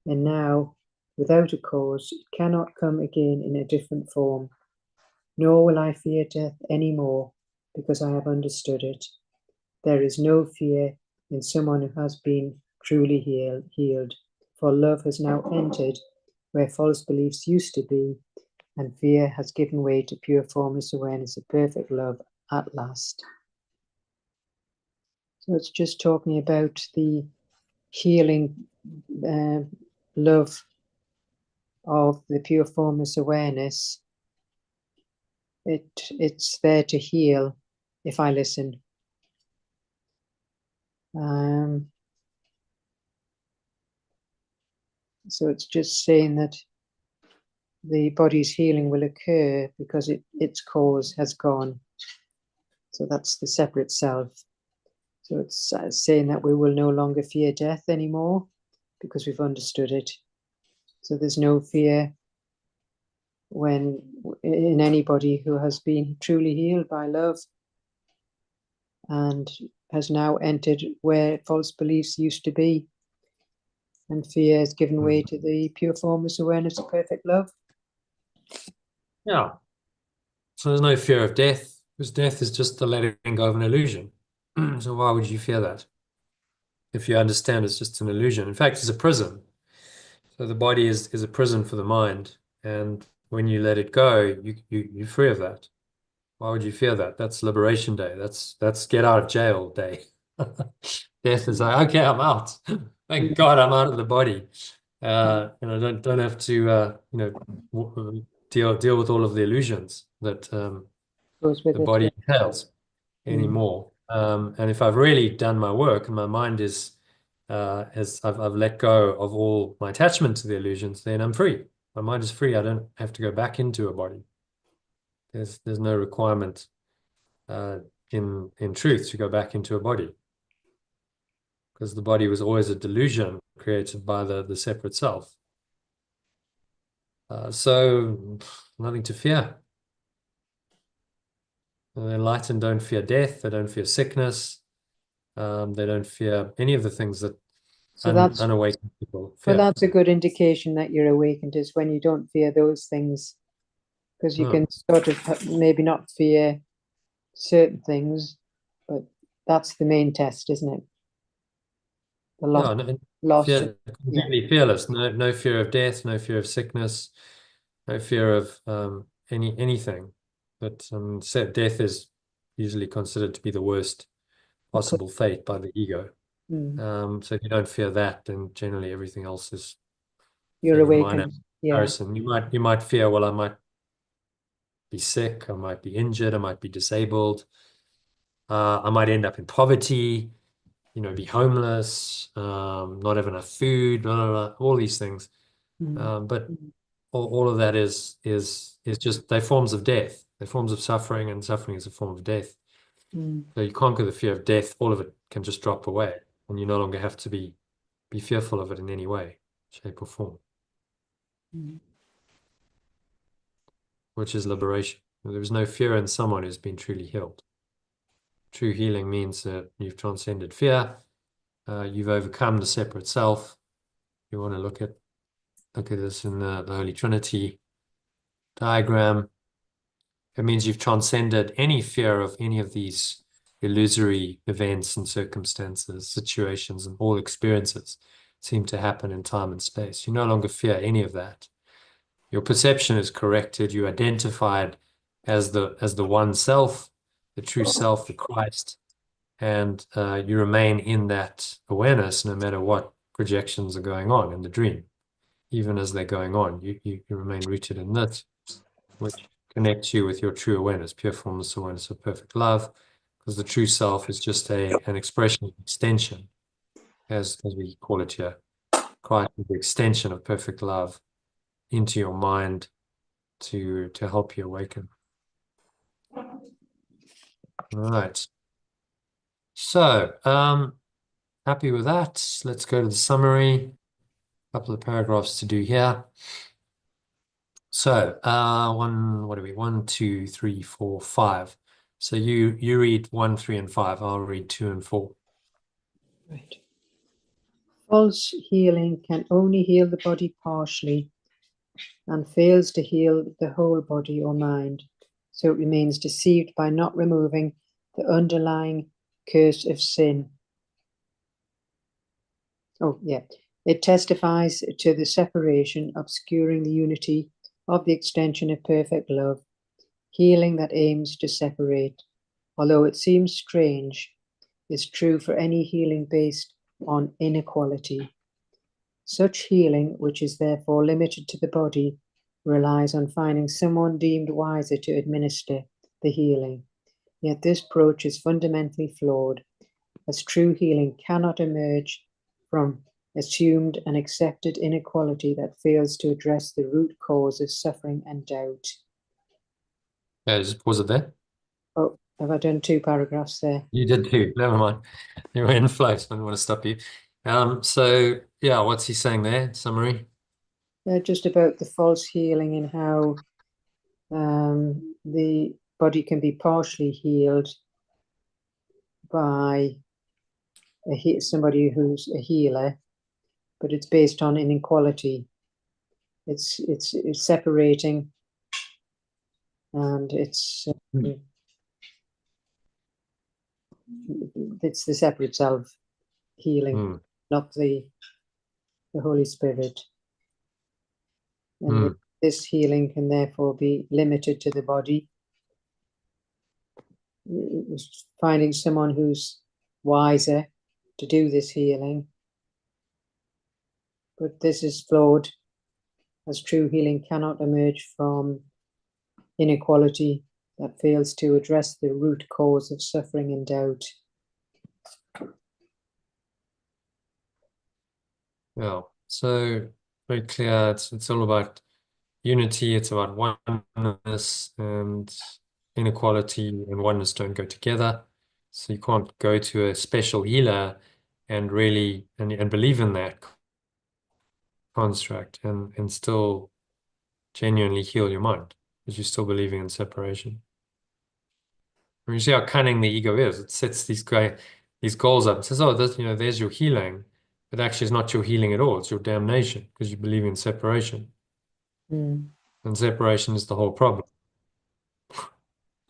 and now, without a cause, it cannot come again in a different form. Nor will I fear death any more, because I have understood it. There is no fear in someone who has been truly healed, for love has now entered where false beliefs used to be, and fear has given way to pure formless awareness of perfect love at last. So it's just talking about the healing love of the pure formless awareness. It's there to heal if I listen. So it's just saying that the body's healing will occur because its cause has gone. So that's the separate self. So it's saying that we will no longer fear death anymore because we've understood it. So there's no fear when in anybody who has been truly healed by love and has now entered where false beliefs used to be, and fear has given way to the pure formless awareness of perfect love. Yeah. So there's no fear of death, because death is just the letting go of an illusion. So why would you fear that? If you understand it's just an illusion. In fact, it's a prison. So the body is a prison for the mind. And when you let it go, you're free of that. Why would you fear that? That's liberation day. That's get out of jail day. Death is like, okay, I'm out. Thank God I'm out of the body. And I don't have to deal with all of the illusions that Goes with the it, body yeah. entails anymore. And if I've really done my work and my mind is as I've let go of all my attachment to the illusions, then I'm free. My mind is free. I don't have to go back into a body. There's no requirement in truth to go back into a body, because the body was always a delusion created by the separate self. So nothing to fear. The enlightened don't fear death. They don't fear sickness. They don't fear any of the things that So that's unawakened people well, fear. that's a good indication that you're awakened, is when you don't fear those things, because you Oh, can sort of maybe not fear certain things, but that's the main test, isn't it? The yeah, loss of, fear, yeah. completely fearless. No fear of death. No fear of sickness. No fear of anything. But death is usually considered to be the worst possible fate by the ego. Mm. So if you don't fear that, then generally everything else is You're fairly minor awakened, yeah. comparison. You might fear, well, I might be sick, I might be injured, I might be disabled, I might end up in poverty, be homeless, not have enough food, blah, blah, blah, all these things. But all of that is just they're forms of death. They're forms of suffering, and suffering is a form of death. So you conquer the fear of death, all of it can just drop away, and you no longer have to be fearful of it in any way, shape, or form, which is liberation. There is no fear in someone who's been truly healed. True healing means that you've transcended fear, you've overcome the separate self. You want to look at this in the Holy Trinity diagram. It means you've transcended any fear of any of these illusory events and circumstances, situations, and all experiences seem to happen in time and space. You no longer fear any of that. Your perception is corrected. You identified as the one self, the true self, the Christ. and you remain in that awareness no matter what projections are going on in the dream. Even as they're going on, you remain rooted in that, which connects you with your true awareness, pure formless awareness of perfect love, because the true self is just an expression, extension, as we call it here, quite the extension of perfect love into your mind to help you awaken. All right. So, happy with that. Let's go to the summary. A couple of paragraphs to do here. So, what are we? 1, 2, 3, 4, 5. So you read 1, 3, and 5. I'll read 2 and 4. Right. False healing can only heal the body partially and fails to heal the whole body or mind, so it remains deceived by not removing the underlying curse of sin. Oh, yeah. It testifies to the separation, obscuring the unity of the extension of perfect love, healing that aims to separate. Although it seems strange, is true for any healing based on inequality. Such healing, which is therefore limited to the body, relies on finding someone deemed wiser to administer the healing. Yet this approach is fundamentally flawed, as true healing cannot emerge from assumed and accepted inequality that fails to address the root cause of suffering and doubt. Yeah, just pause it there. Oh, have I done 2 paragraphs there? You did too. Never mind. You were in flow, so I didn't want to stop you. So yeah, what's he saying there? Summary. Just about the false healing and how the body can be partially healed by somebody who's a healer, but it's based on inequality. It's separating, and it's the separate self healing, not the Holy Spirit. And this healing can therefore be limited to the body. Finding someone who's wiser to do this healing. But this is flawed, as true healing cannot emerge from inequality that fails to address the root cause of suffering and doubt. Yeah, so very clear. It's all about unity. It's about oneness, and inequality and oneness don't go together. So you can't go to a special healer and really and believe in that construct and still genuinely heal your mind, because you're still believing in separation. And you see how cunning the ego is. It sets these goals up. It says, "Oh, there's your healing," but actually, it's not your healing at all. It's your damnation, because you believe in separation, and separation is the whole problem.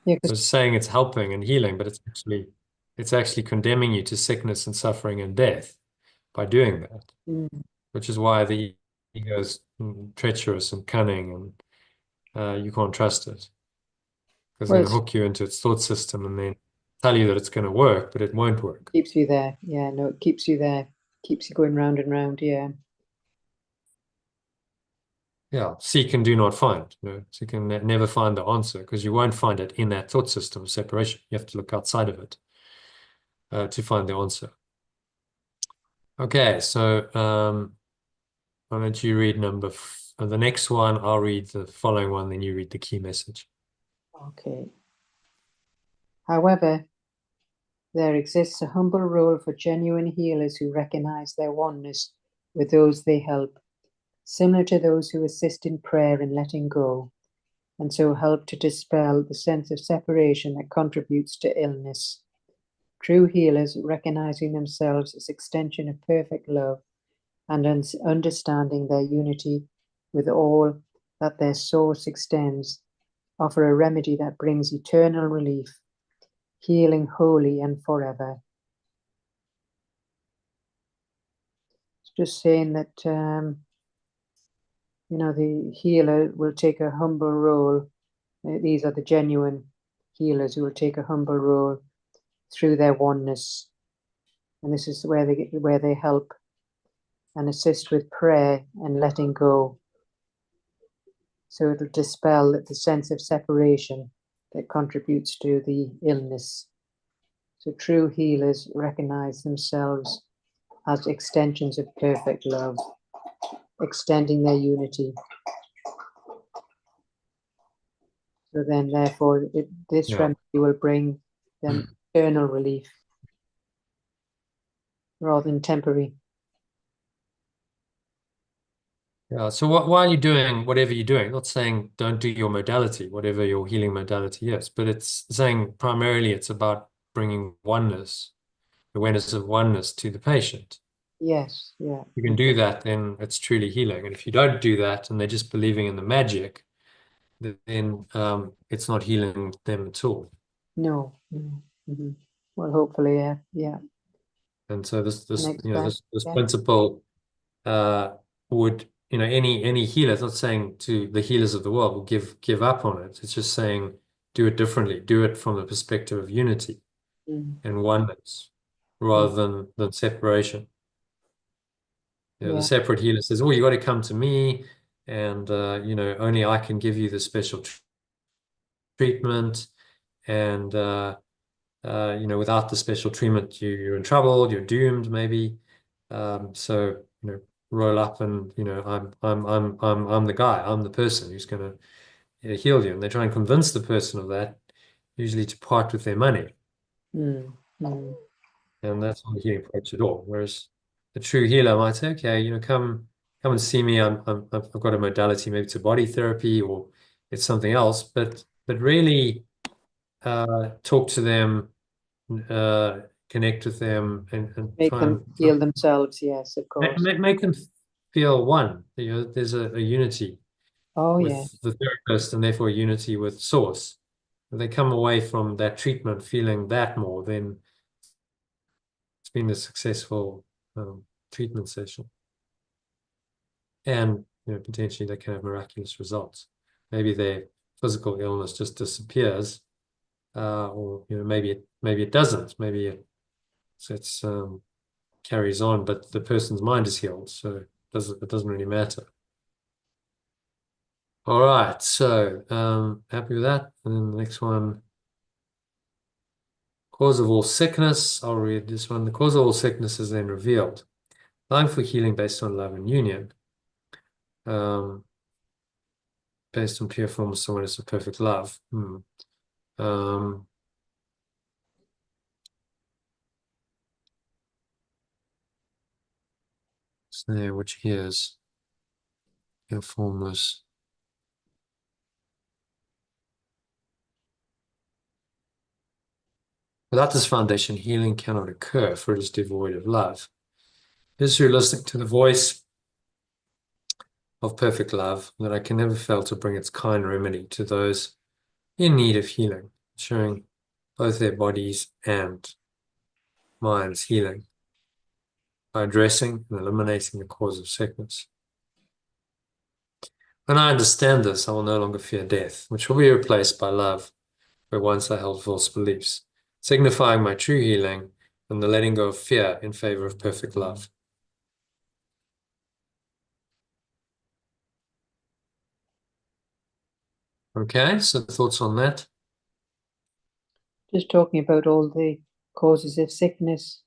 Yeah, So it's saying it's helping and healing, but it's actually condemning you to sickness and suffering and death by doing that, which is why the ego is treacherous and cunning, and you can't trust it, because they're going to hook you into its thought system and then tell you that it's going to work, but it won't work. Keeps you there. Yeah, no, it keeps you there. Keeps you going round and round. Yeah. Yeah, seek and do not find. So you can never find the answer, because you won't find it in that thought system of separation. You have to look outside of it to find the answer. Okay, so why don't you read the next one? I'll read the following one, then you read the key message. Okay. However, there exists a humble role for genuine healers who recognize their oneness with those they help, similar to those who assist in prayer and letting go, and so help to dispel the sense of separation that contributes to illness. True healers, recognizing themselves as extension of perfect love and understanding their unity with all that their source extends, offer a remedy that brings eternal relief, healing wholly and forever. It's just saying that, the healer will take a humble role. These are the genuine healers who will take a humble role through their oneness. And this is where they help and assist with prayer and letting go. So it'll dispel the sense of separation that contributes to the illness. So true healers recognize themselves as extensions of perfect love, extending their unity. So then, therefore, this remedy will bring them eternal relief rather than temporary. Yeah. So while you're doing whatever you're doing, not saying don't do your modality, whatever your healing modality is, but it's saying primarily it's about bringing oneness, awareness of oneness to the patient. Yes, yeah. You can do that, then it's truly healing. And if you don't do that and they're just believing in the magic, then it's not healing them at all. No. Mm-hmm. Well, hopefully, yeah. And so this Yeah. principle would, any healer, it's not saying to the healers of the world will give up on it. It's just saying do it differently, do it from the perspective of unity and oneness rather than separation. The separate healer says, oh, you got to come to me, and only I can give you the special treatment, and without the special treatment, you're in trouble, you're doomed, maybe. So roll up, and I'm the guy, I'm the person who's going to heal you, and they try and convince the person of that, usually to part with their money, and that's not a healing approach at all. Whereas the true healer might say, okay, come and see me. I've got a modality, maybe it's a body therapy or it's something else, but really talk to them, connect with them, and Make try them and heal themselves. Yes, of course. make them feel one. There's a unity Oh, yeah. with the therapist, and therefore unity with source. If they come away from that treatment feeling that more, then it's been a successful treatment session. And potentially they can have miraculous results. Maybe their physical illness just disappears, or maybe it doesn't. Maybe it's carries on, but the person's mind is healed, so it doesn't really matter. All right, so happy with that. And then the next one, cause of all sickness. I'll read this one. The cause of all sickness is then revealed. Allowing for healing based on love and union. Based on pure form of someone's of perfect love. So which here's pure formless. Without this foundation, healing cannot occur, for it is devoid of love. It is through listening to the voice of perfect love that I can never fail to bring its kind remedy to those in need of healing, ensuring both their bodies and minds healing by addressing and eliminating the cause of sickness. When I understand this, I will no longer fear death, which will be replaced by love, where once I held false beliefs, signifying my true healing and the letting go of fear in favor of perfect love. Okay, so thoughts on that? Just talking about all the causes of sickness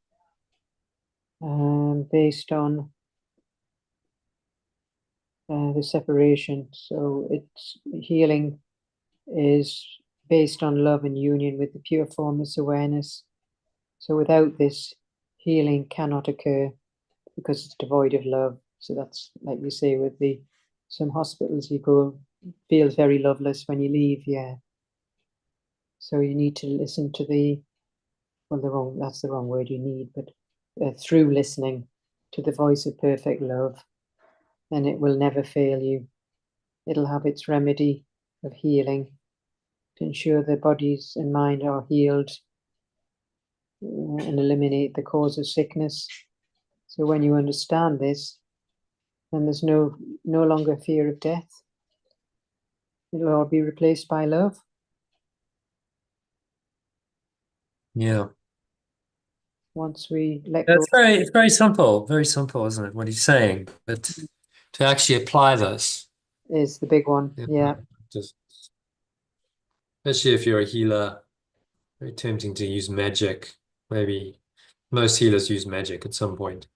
based on the separation. So it's healing is based on love and union with the pure formless awareness. So without this, healing cannot occur because it's devoid of love. So that's like you say with some hospitals, you go, feels very loveless when you leave. Yeah. So you need to listen to that's the wrong word you need, but through listening to the voice of perfect love, then it will never fail you. It'll have its remedy of healing to ensure the bodies and mind are healed and eliminate the cause of sickness. So when you understand this, then there's no longer fear of death. It'll all be replaced by love. Yeah. once we let go. It's very simple, isn't it? What he's saying, but to actually apply this, Is the big one. you Yeah. know, just especially if you're a healer, very tempting to use magic. Maybe most healers use magic at some point,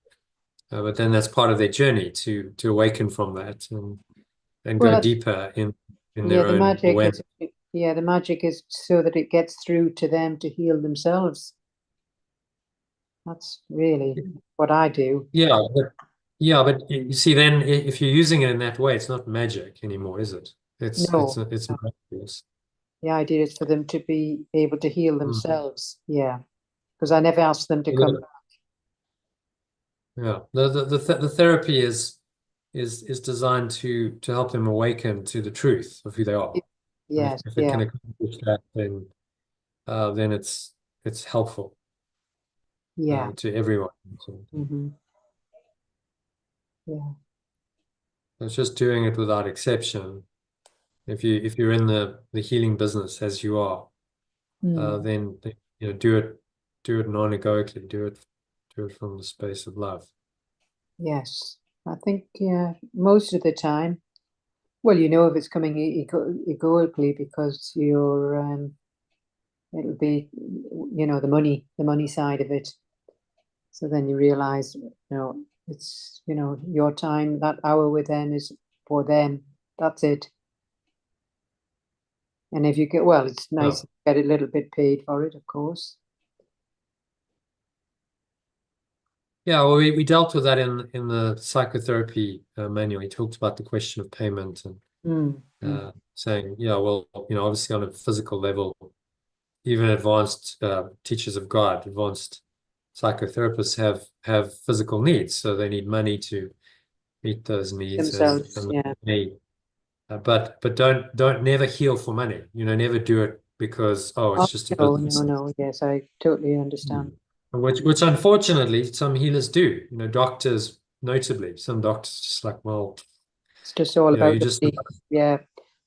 but then that's part of their journey to awaken from that and go Well, deeper in yeah, their own awareness. the magic is so that it gets through to them to heal themselves. That's really what I do. But you see, then if you're using it in that way, it's not magic anymore, is it? No, It's no. miraculous. The idea is for them to be able to heal Mm. themselves. Yeah, because I never asked them to come. Yeah, the therapy is designed to help them awaken to the truth of who they are. And Yes, if it yeah. can accomplish that, then it's helpful Yeah. to everyone. So Hmm. Yeah. it's just doing it without exception. If you're in the healing business as you are, Mm. then do it non-egoically, do it from the space of love. Yes. I think, yeah, most of the time, well, you know if it's coming egoically because it'll be, the money side of it. So then you realize, it's, your time, that hour with them is for them. That's it. And if you get, well, it's Yeah. nice to get a little bit paid for it, of course. Yeah, well, we dealt with that in the psychotherapy manual. He talked about the question of payment and Mm, mm. saying, yeah, well, obviously on a physical level, even advanced teachers of God, advanced psychotherapists have physical needs, so they need money to meet those needs, Themselves, and yeah. they but don't never heal for money. Never do it because Oh, it's just a no, no, business. no. Yes, I totally Hmm. understand. Which unfortunately some healers do. Doctors notably, some doctors just like, well, It's just all you're about the just money. Yeah.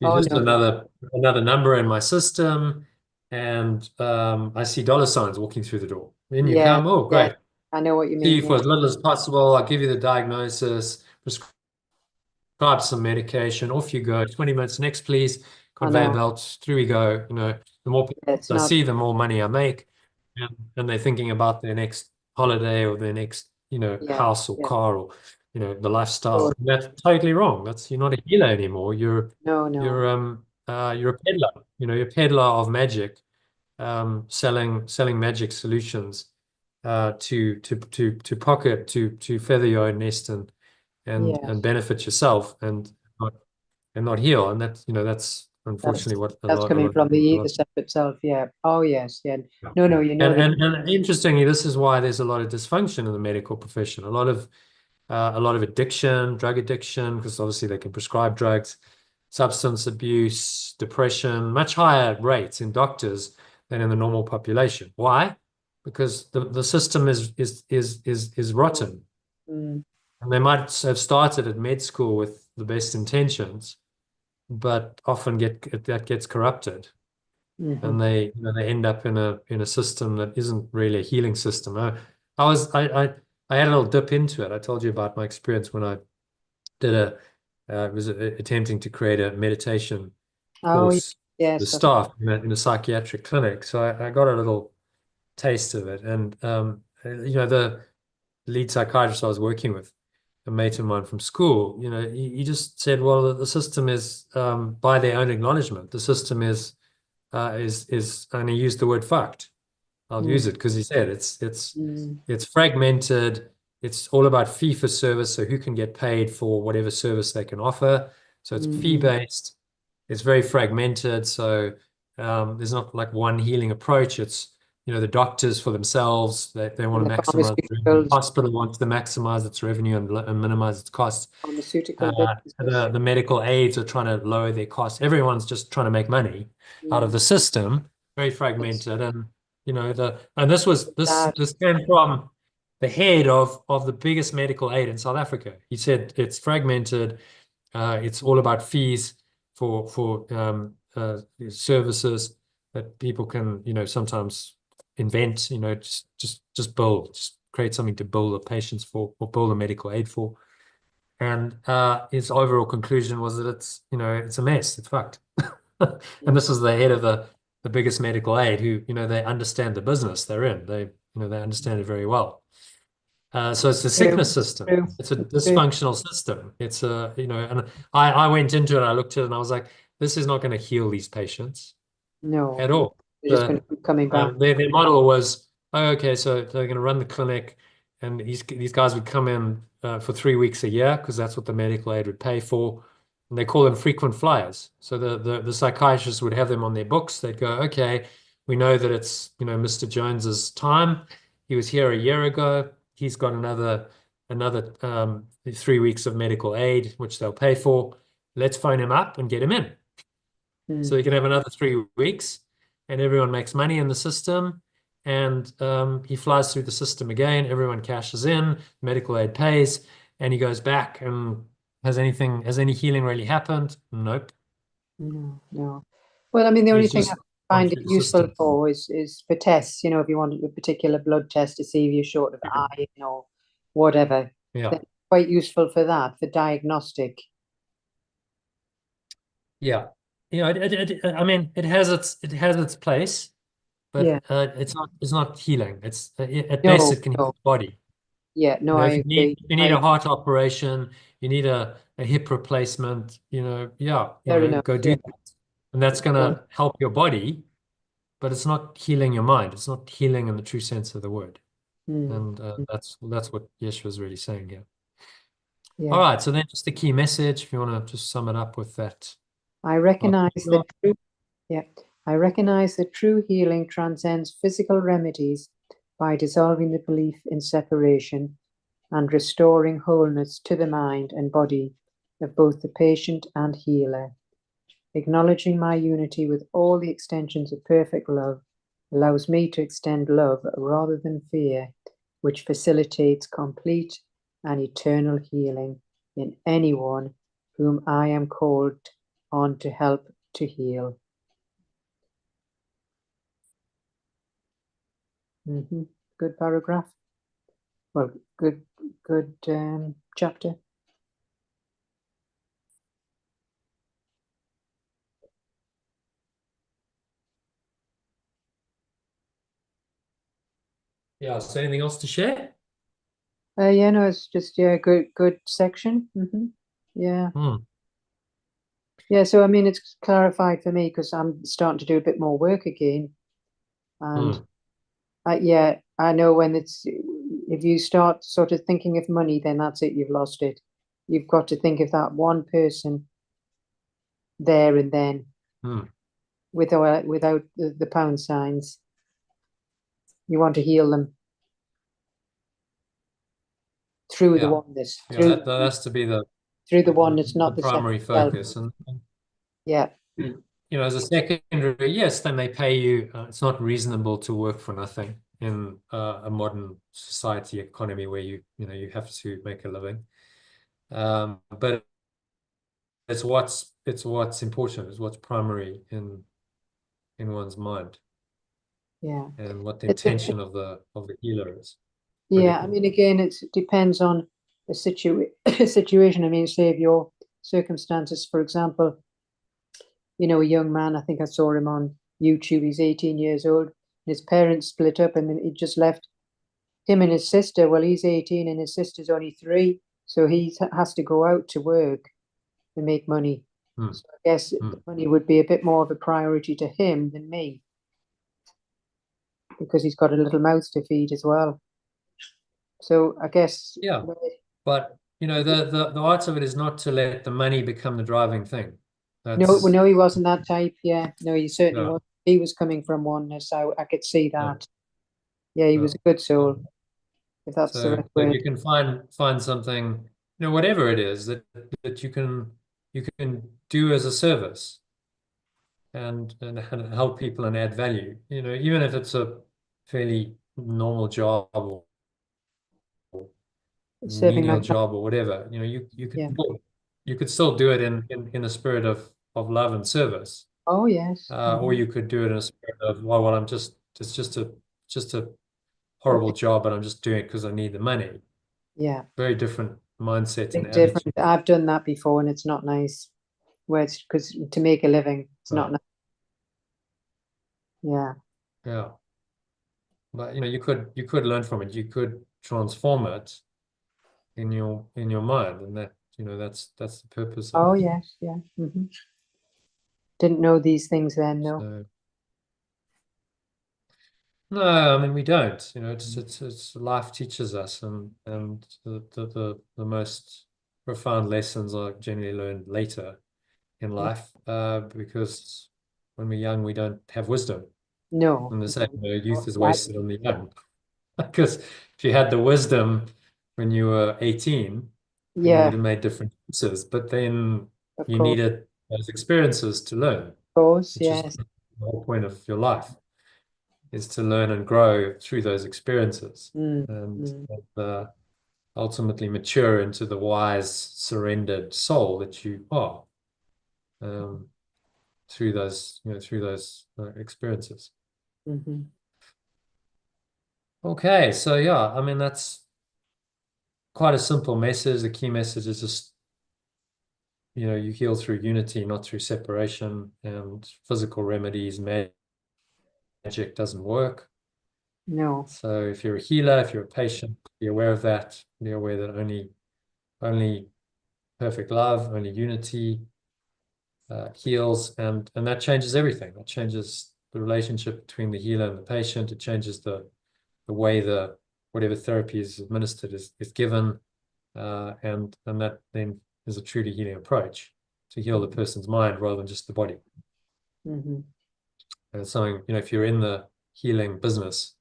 you're Oh, just no, no. another number in my system, and I see dollar signs walking through the door. In you Yeah, come. Oh, yeah. great. I know what you See mean. you for Yeah. as little as possible. I'll give you the diagnosis, prescribe some medication. Off you go. 20 minutes. Next, please. I Conveyor know. belts. Through we go. The more people Yeah, it's I not. see, the more money I make, and they're thinking about their next holiday or their next, Yeah, house or yeah. car or, the lifestyle. So, That's totally wrong. You're not a healer anymore. no, no. You're a peddler. You're a peddler of magic, selling magic solutions, to pocket, to feather your own nest and Yes. benefit yourself not and not heal. And that's That's unfortunately what that's a coming lot from a the lot. self itself. Yeah. Oh, yes. Yeah. Yeah. No, no, you know And, the. and and interestingly, this is why there's a lot of dysfunction in the medical profession. A lot of addiction, drug addiction, because obviously they can prescribe drugs, substance abuse, depression, much higher rates in doctors than in the normal population. Why? Because the system is rotten. Mm, And they might have started at med school with the best intentions, but often that gets corrupted, hmm. and they end up in a system that isn't really a healing system. I had a little dip into it. I told you about my experience when I did was attempting to create a meditation Oh, course for the yes. staff in a psychiatric clinic. So I got a little taste of it, and the lead psychiatrist I was working with, a mate of mine from school, he just said, well, the system is, by their own acknowledgement, the system and he used the word fucked. I'll Mm, use it because he said mm, it's fragmented. It's all about fee for service. So who can get paid for whatever service they can offer. So it's fee mm. based. It's very fragmented. So there's not like one healing approach. It's the doctors for themselves. They want And the to maximize revenue. The pharmaceuticals, hospital wants to maximize its revenue and minimize its costs. pharmaceutical businesses. The medical aides are trying to lower their costs. Everyone's just trying to make money out of Mm, the system. Very it's fragmented, and this sad. came from the head of the biggest medical aid in South Africa. He said it's fragmented. It's all about fees for services that people can sometimes invent, just build, just create something to bill the patients for or bill the medical aid for. And his overall conclusion was that it's a mess, it's fucked. And this is the head of the biggest medical aid who, they understand the business they're in. They understand it very well. So it's a True, sickness system. true, It's a true. dysfunctional system. It's and I went into it and I looked at it and I was like, this is not going to heal these patients No, at no. all. They're just going to keep coming back. Their model was, oh, okay, so they're going to run the clinic, and these guys would come in for 3 weeks a year because that's what the medical aid would pay for, and they call them frequent flyers. So the psychiatrists would have them on their books. They'd go, okay, we know that it's Mr. Jones's time. He was here a year ago. He's got another 3 weeks of medical aid, which they'll pay for. Let's phone him up and get him in. So Mm. you can have another 3 weeks, and everyone makes money in the system. And he flies through the system again. Everyone cashes in, medical aid pays, and he goes back. And has any healing really happened? Nope. No, no. Well, I mean, the only He's thing I just gone find it through the useful system. for is for tests. If you wanted a particular blood test to see if you're short of iron or whatever, Yeah, then it's quite useful for that, for diagnostic. yeah. I mean, it has its place, Yeah. but it's not healing. At best No, it can heal no. the body. Yeah, no, I If you need agree. if you need a heart operation, you need a hip replacement, yeah, Fair enough. go do Yeah. that. And that's going No. to help your body, but it's not healing your mind. It's not healing in the true sense of the word. Mm. And that's what Yeshua is really saying here. All Yeah. right, so then just the key message, if you want to just sum it up with that. I recognize that true, yeah, I recognize that true healing transcends physical remedies by dissolving the belief in separation and restoring wholeness to the mind and body of both the patient and healer. Acknowledging my unity with all the extensions of perfect love allows me to extend love rather than fear, which facilitates complete and eternal healing in anyone whom I am called on to help to heal. Good paragraph. Well, good chapter. Yeah, so anything else to share? Yeah, no, it's just good section. Yeah, Hmm. yeah. So I mean, it's clarified for me because I'm starting to do a bit more work again, and Hmm. yeah, I know when it's if you start sort of thinking of money, then that's it. You've lost it. You've got to think of that one person there and then, Hmm. without the pound signs. You want to heal them through the Yeah. oneness, Yeah, that has to be through the the, oneness, the not the primary separate self. focus. And Yeah, as a secondary, yes, then they pay you. It's not reasonable to work for nothing in a modern society economy where you have to make a living. But it's what's important, it's what's primary in one's mind, yeah. and what the It, intention of the healer is yeah, I critically. mean, again, it depends on the situation. I mean, say if your circumstances, for example, a young man, I think I saw him on YouTube, he's 18 years old, and his parents split up and then he just left him and his sister. Well, he's 18 and his sister's only 3, so he has to go out to work and make money. Hmm. So I guess Hmm. money would be a bit more of a priority to him than me because he's got a little mouth to feed as well. So I guess Yeah, but the art of it is not to let the money become the driving thing. no, That's no, he wasn't that type. Yeah, no, he certainly no, was. He was coming from oneness. I could see no, that. Yeah, he was a no. good soul, Um, if that's the So, right so if word. you can find something, whatever it is that you can do as a service, and help people and add value, even if it's a fairly normal job or Serving menial mankind. job or whatever, you could Yeah. still do it in a spirit of love and service. Oh yes. Or you could do it in a spirit of, well, it's just a just a horrible job, but I'm just doing it because I need the money. Yeah. Very different mindset and Big attitude. difference. I've done that before and it's not nice. Where it's because to make a living, it's not Right. nice. Yeah. Yeah. But you could learn from it. You could transform it in your mind, and that's the purpose of Oh it. yes, yeah. Didn't know these things then, no. So no, I mean we don't. It's life teaches us, and the most profound lessons are generally learned later in Yeah. life, because when we're young we don't have wisdom. No. And the same, youth is I, wasted on the young. Because if you had the wisdom when you were 18, then you would yeah, have made different choices. But then of you course. needed those experiences to learn, Of course, which is yes. the whole point of your life, is to learn and grow through those experiences Mm, and mm, ultimately mature into the wise, surrendered soul that you are, um, through those experiences. mhm. Okay, so yeah, I mean that's quite a simple message. The key message is just you heal through unity, not through separation, and physical remedies, magic doesn't work. No. So if you're a healer, if you're a patient, be aware of that. Be aware that only perfect love, only unity heals, and that changes everything. That changes the relationship between the healer and the patient. It changes the way whatever therapy is administered is given, and that then is a truly healing approach to heal the person's mind rather than just the body. Mm-hmm. And it's something, if you're in the healing business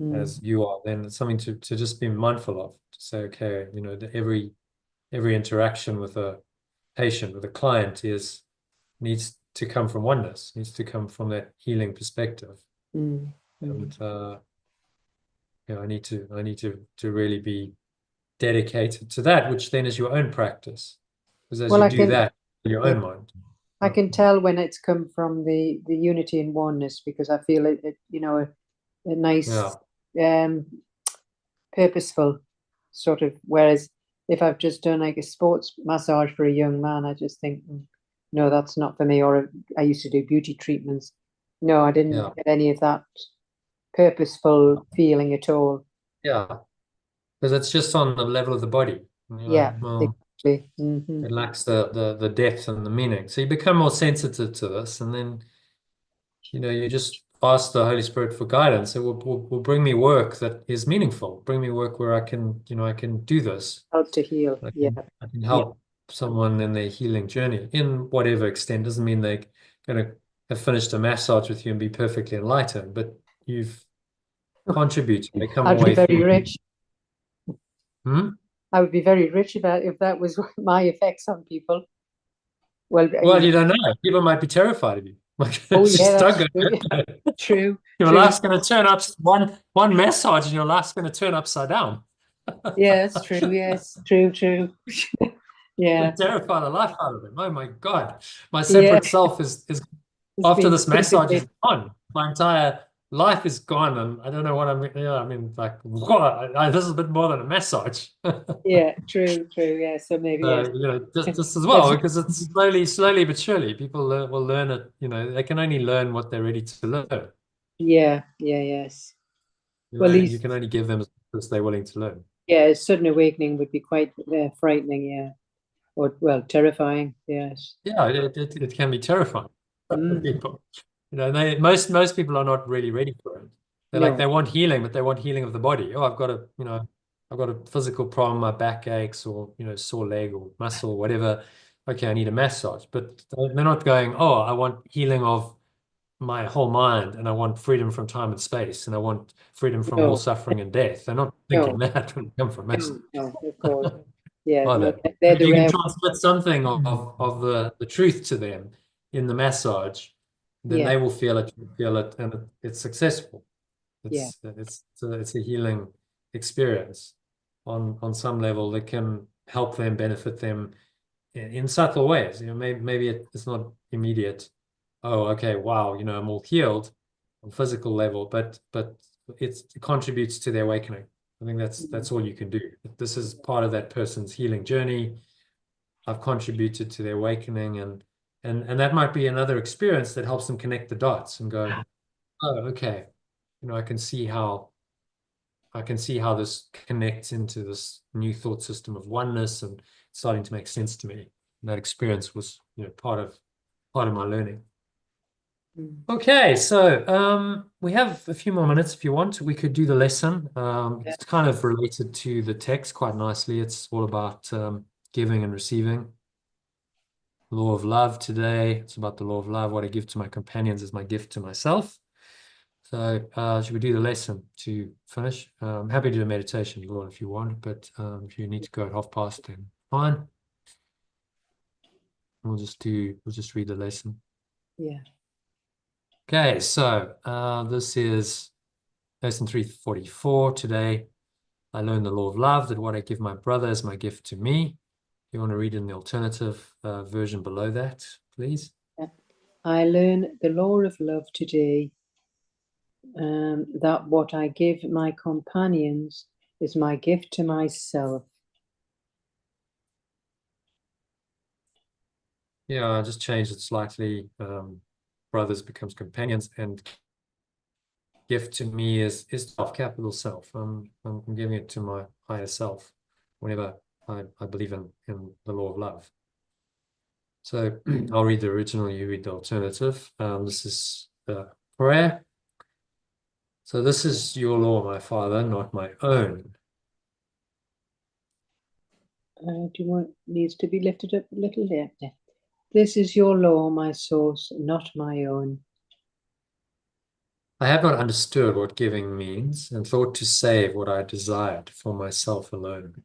Mm, as you are, then it's something to just be mindful of, to say, okay, every interaction with a patient, with a client needs to come from oneness, needs to come from that healing perspective. mm, mm. And I need to really be dedicated to that, which then is your own practice. Because as Well, you do that in your yeah, own mind. I can tell when it's come from the unity and oneness because I feel a Yeah. nice um purposeful sort of. Whereas if I've just done like a sports massage for a young man, I just think, no, that's not for me. Or I used to do beauty treatments. No, I didn't Yeah. get any of that purposeful feeling at all. Yeah. Because it's just on the level of the body. Yeah, Well, exactly. Hmm. it lacks the depth and the meaning. So you become more sensitive to this, and then you just ask the Holy Spirit for guidance. It will bring me work that is meaningful. Bring me work where I can do this. Help to heal. I Yeah, can I can yeah, help someone in their healing journey in whatever extent. Doesn't mean they're going to have finished a massage with you and be perfectly enlightened, but you've contributed. They come I'd be away very feeling. rich. Hmm? I would be very rich if that was my effects on people. Well, Well, you don't know. People might be terrified of you. Like oh it's yeah, just not that's going true. to. True, Your true. life's going to turn up one massage, and your life's going to turn upside down. Yeah, that's true. Yes, true, true. Yeah, Would terrify the life out of them. Oh my God, my yeah. separate self is It's after been this massage is dissipated. gone. My entire life is gone, and I don't know what I'm. Yeah, I mean, like, what? This is a bit more than a massage. Yeah, true, true. Yeah, so maybe yes. So, just as well, That's because it's slowly but surely, people will learn it. They can only learn what they're ready to learn. yeah, yeah, yes. You Well, know, you these can only give them as they're willing to learn. yeah, a sudden awakening would be quite frightening. Yeah, or well, terrifying. Yes. Yeah, it can be terrifying for Mm, people. Most people are not really ready for it. They no, want healing, but they want healing of the body. Oh, I've got a physical problem, my back aches, or sore leg or muscle, or whatever. Okay, I need a massage. But they're not going, oh, I want healing of my whole mind, and I want freedom from time and space, and I want freedom from all no, suffering and death. They're not thinking no, that when they come from massage. no, no. Of course. Yeah, Are no, they? they're But the you can rare. transmit something of the truth to them in the massage, then Yeah, they will feel it, and it's successful. yeah, It's a healing experience on some level that can help them, benefit them in subtle ways. Maybe it's not immediate. Oh, okay, wow, I'm all healed on physical level, but it contributes to their awakening. I think that's all you can do. This is part of that person's healing journey. I've contributed to their awakening, and that might be another experience that helps them connect the dots and go, oh, okay, I can see how this connects into this new thought system of oneness, and it's starting to make sense to me. And that experience was, part of my learning. Okay, so we have a few more minutes if you want. We could do the lesson. It's kind of related to the text quite nicely. It's all about giving and receiving. Law of love today. It's about the law of love. What I give to my companions is my gift to myself. So should we do the lesson to finish? I'm happy to do a meditation, Lord, if you want, but if you need to go at past, then fine. We'll just read the lesson. Yeah. Okay, so this is lesson 344. Today, I learned the law of love, that what I give my brother is my gift to me. You want to read in the alternative version below that, please? Yeah. I learn the law of love today, that what I give my companions is my gift to myself. Yeah, I just changed it slightly. Brothers becomes companions, and gift to me is self, capital self. I'm giving it to my higher self whenever I believe in the law of love. So I'll read the original, you read the alternative. This is the prayer. So this is your law, my Father, not my own. Do you want needs to be lifted up a little there? Yeah. This is your law, my source, not my own. I have not understood what giving means, and thought to save what I desired for myself alone.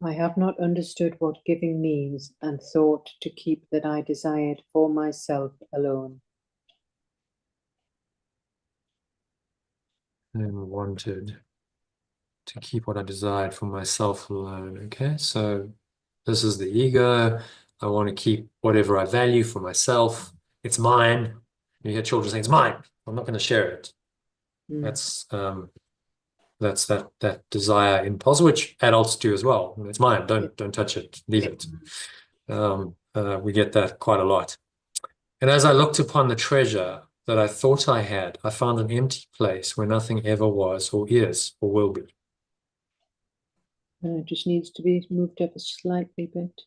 I have not understood what giving means, and thought to keep that I desired for myself alone. And wanted to keep what I desired for myself alone. Okay, so this is the ego. I want to keep whatever I value for myself. It's mine. You hear children saying, it's mine. I'm not going to share it. That's that desire impulse, which adults do as well. It's mine. Don't touch it. Leave it. We get that quite a lot. And as I looked upon the treasure that I thought I had, I found an empty place where nothing ever was or is or will be. It just needs to be moved up a slightly bit.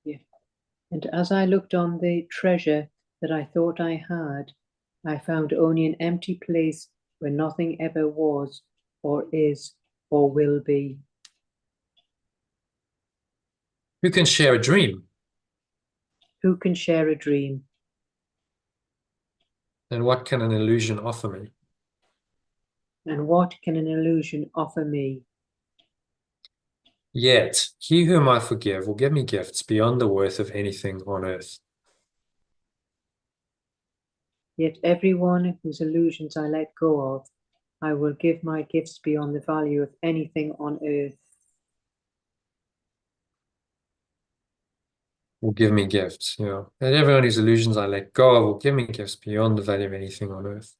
Yeah. And as I looked on the treasure that I thought I had, I found only an empty place where nothing ever was or is or will be. Who can share a dream? Who can share a dream? And what can an illusion offer me? And what can an illusion offer me? Yet he whom I forgive will give me gifts beyond the worth of anything on earth. Yet everyone whose illusions I let go of, I will give my gifts beyond the value of anything on earth. Will give me gifts, And everyone whose illusions I let go of will give me gifts beyond the value of anything on earth.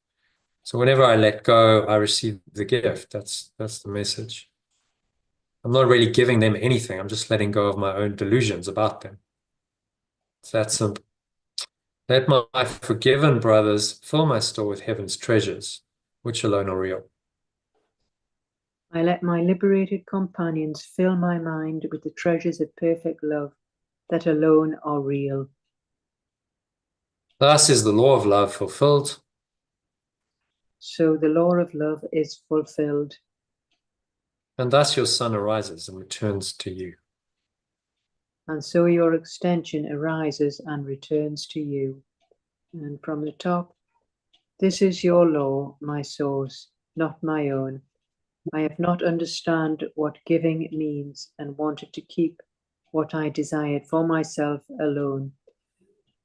So whenever I let go, I receive the gift. That's the message. I'm not really giving them anything. I'm just letting go of my own delusions about them. It's that simple. Let my forgiven brothers fill my store with heaven's treasures, which alone are real. I let my liberated companions fill my mind with the treasures of perfect love that alone are real. Thus is the law of love fulfilled. So the law of love is fulfilled. And thus your sun arises and returns to you. And so your extension arises and returns to you. And from the top, this is your law, my source, not my own. I have not understood what giving means, and wanted to keep what I desired for myself alone.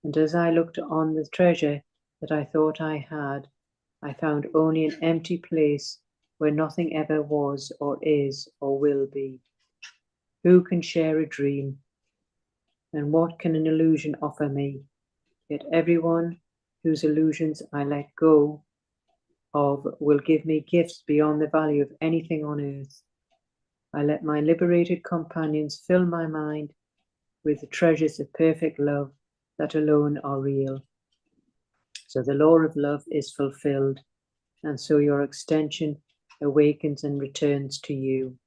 And as I looked on the treasure that I thought I had, I found only an empty place where nothing ever was or is or will be. Who can share a dream? And what can an illusion offer me? Yet everyone whose illusions I let go of will give me gifts beyond the value of anything on earth. I let my liberated companions fill my mind with the treasures of perfect love that alone are real. So the law of love is fulfilled, and so your extension awakens and returns to you.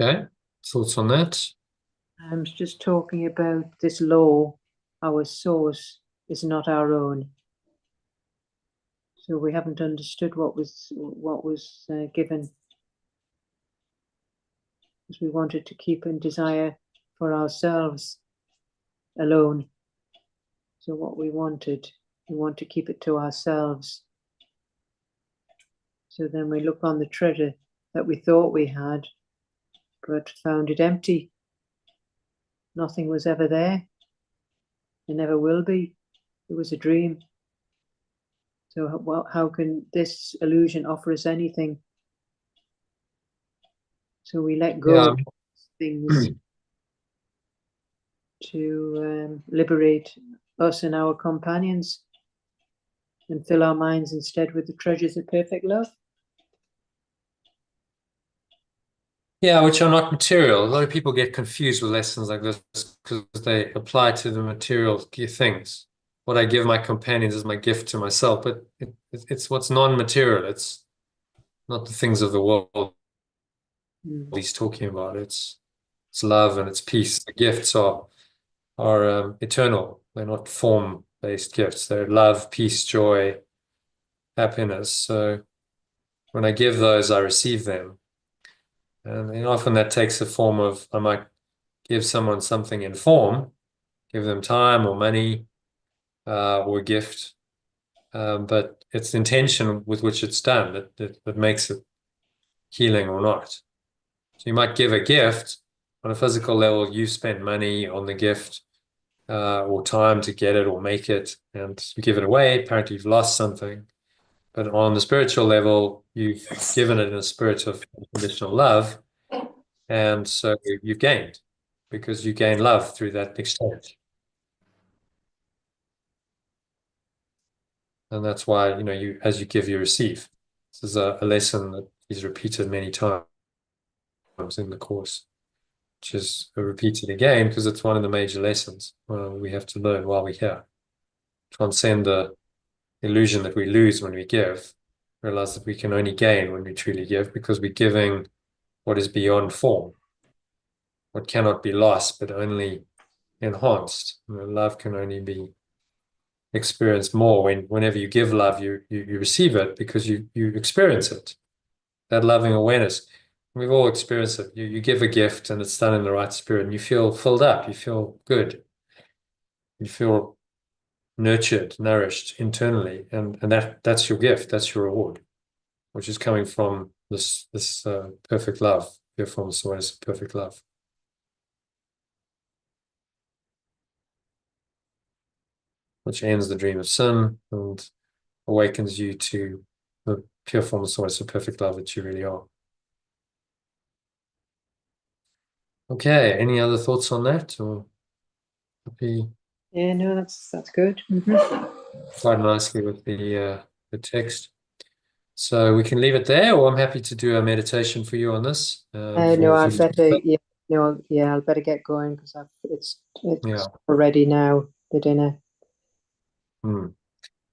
Okay, thoughts on that? I'm just talking about this law. Our source is not our own. So we haven't understood what was given, because we wanted to keep in desire for ourselves alone. So what we want to keep it to ourselves. So then we look on the treasure that we thought we had, but found it empty. Nothing was ever there. It never will be. It was a dream. So how can this illusion offer us anything? So we let go Yeah. of things to liberate us and our companions and fill our minds instead with the treasures of perfect love. Yeah, which are not material. A lot of people get confused with lessons like this because they apply to the material things. What I give my companions is my gift to myself, but it's what's non-material. It's not the things of the world he's talking about. It's love and it's peace. The gifts are eternal. They're not form-based gifts. They're love, peace, joy, happiness. So when I give those, I receive them. And often that takes the form of, I might give someone something in form, give them time or money or a gift. But it's the intention with which it's done that makes it healing or not. So you might give a gift on a physical level, you spend money on the gift or time to get it or make it, and you give it away. Apparently, you've lost something. But on the spiritual level, you've given it in a spirit of unconditional love. And so you've gained because you gain love through that exchange. And that's why, as you give, you receive. This is a lesson that is repeated many times in the course, which is repeated again because it's one of the major lessons we have to learn while we're here. Transcend the illusion that we lose when we give, realize that we can only gain when we truly give because we're giving what is beyond form, what cannot be lost, but only enhanced. Love can only be experienced more whenever you give love, you receive it because you experience it. That loving awareness. We've all experienced it. You give a gift and it's done in the right spirit and you feel filled up, you feel good, you feel nurtured, nourished internally, and that's your gift, that's your reward, which is coming from this perfect love, your form of source, perfect love. Which ends the dream of sin and awakens you to the pure form of source of perfect love that you really are. Okay, any other thoughts on that? Or happy Yeah, no, that's good. quite nicely with the text. So we can leave it there, or I'm happy to do a meditation for you on this. No, I'd better. Yeah, no, yeah, I'll better get going because it's Yeah. already now the dinner.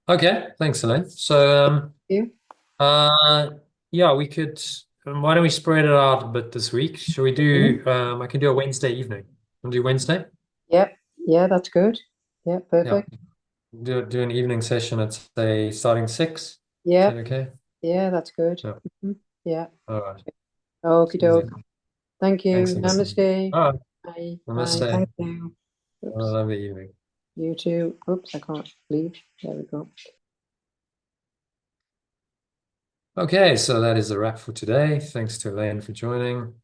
Okay, thanks, Elaine. So You? yeah, we could. Why don't we spread it out a bit this week? Shall we do? I can do a Wednesday evening. Want to do Wednesday? Yep. Yeah, that's good. Yeah, Yeah. perfect. Do an evening session at say starting 6. Is Yeah, that okay? yeah, that's good. Yeah. Yeah. All right. Okie doke. Thank Thanks, you. Elaine. Namaste. All right. Bye. Bye. Namaste. Thank you. Have a Oops. lovely evening. You too. Oops, I can't leave. There we go. Okay, so that is a wrap for today. Thanks to Elaine for joining.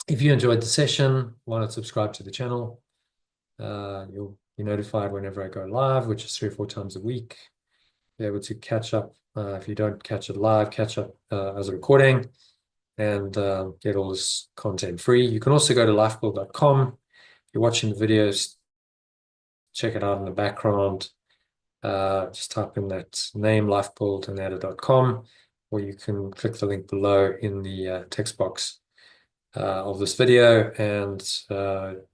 If you enjoyed the session, why not subscribe to the channel? You'll be notified whenever I go live, which is 3 or 4 times a week. Be able to catch up if you don't catch it live, catch up as a recording and get all this content free. You can also go to lifebuild.com. If you're watching the videos check it out in the background. Just type in that name, lifebuildandedit.com, or you can click the link below in the text box of this video, and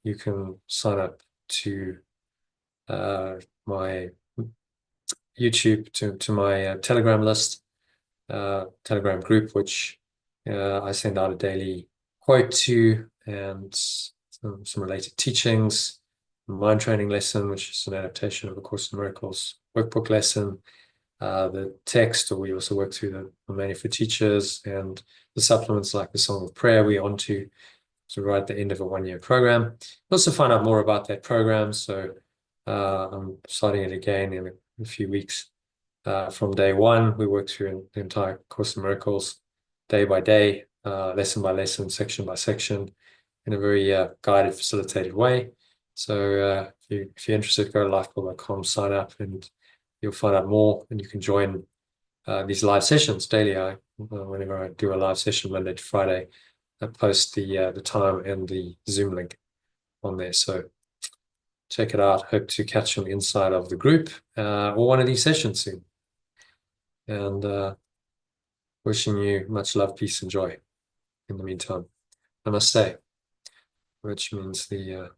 you can sign up to my YouTube, to my Telegram list, Telegram group, which I send out a daily quote to, and some related teachings, mind training lesson, which is an adaptation of A Course in Miracles workbook lesson, the text, or we also work through the Manual for Teachers, and the supplements like the Song of Prayer we're on to. So right at the end of a 1-year program. Also find out more about that program. So I'm starting it again in a few weeks. From day one, we work through the entire Course in Miracles, day by day, lesson by lesson, section by section, in a very guided, facilitated way. So if you're interested, go to lifebuild.com, sign up, and you'll find out more. And you can join these live sessions daily. Whenever I do a live session Monday to Friday, I post the time and the Zoom link on there. So check it out. Hope to catch you on the inside of the group or one of these sessions soon. And wishing you much love, peace, and joy in the meantime. Namaste, which means the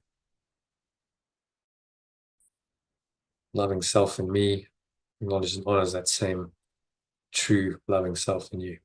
loving self in me acknowledges and honors that same true loving self in you.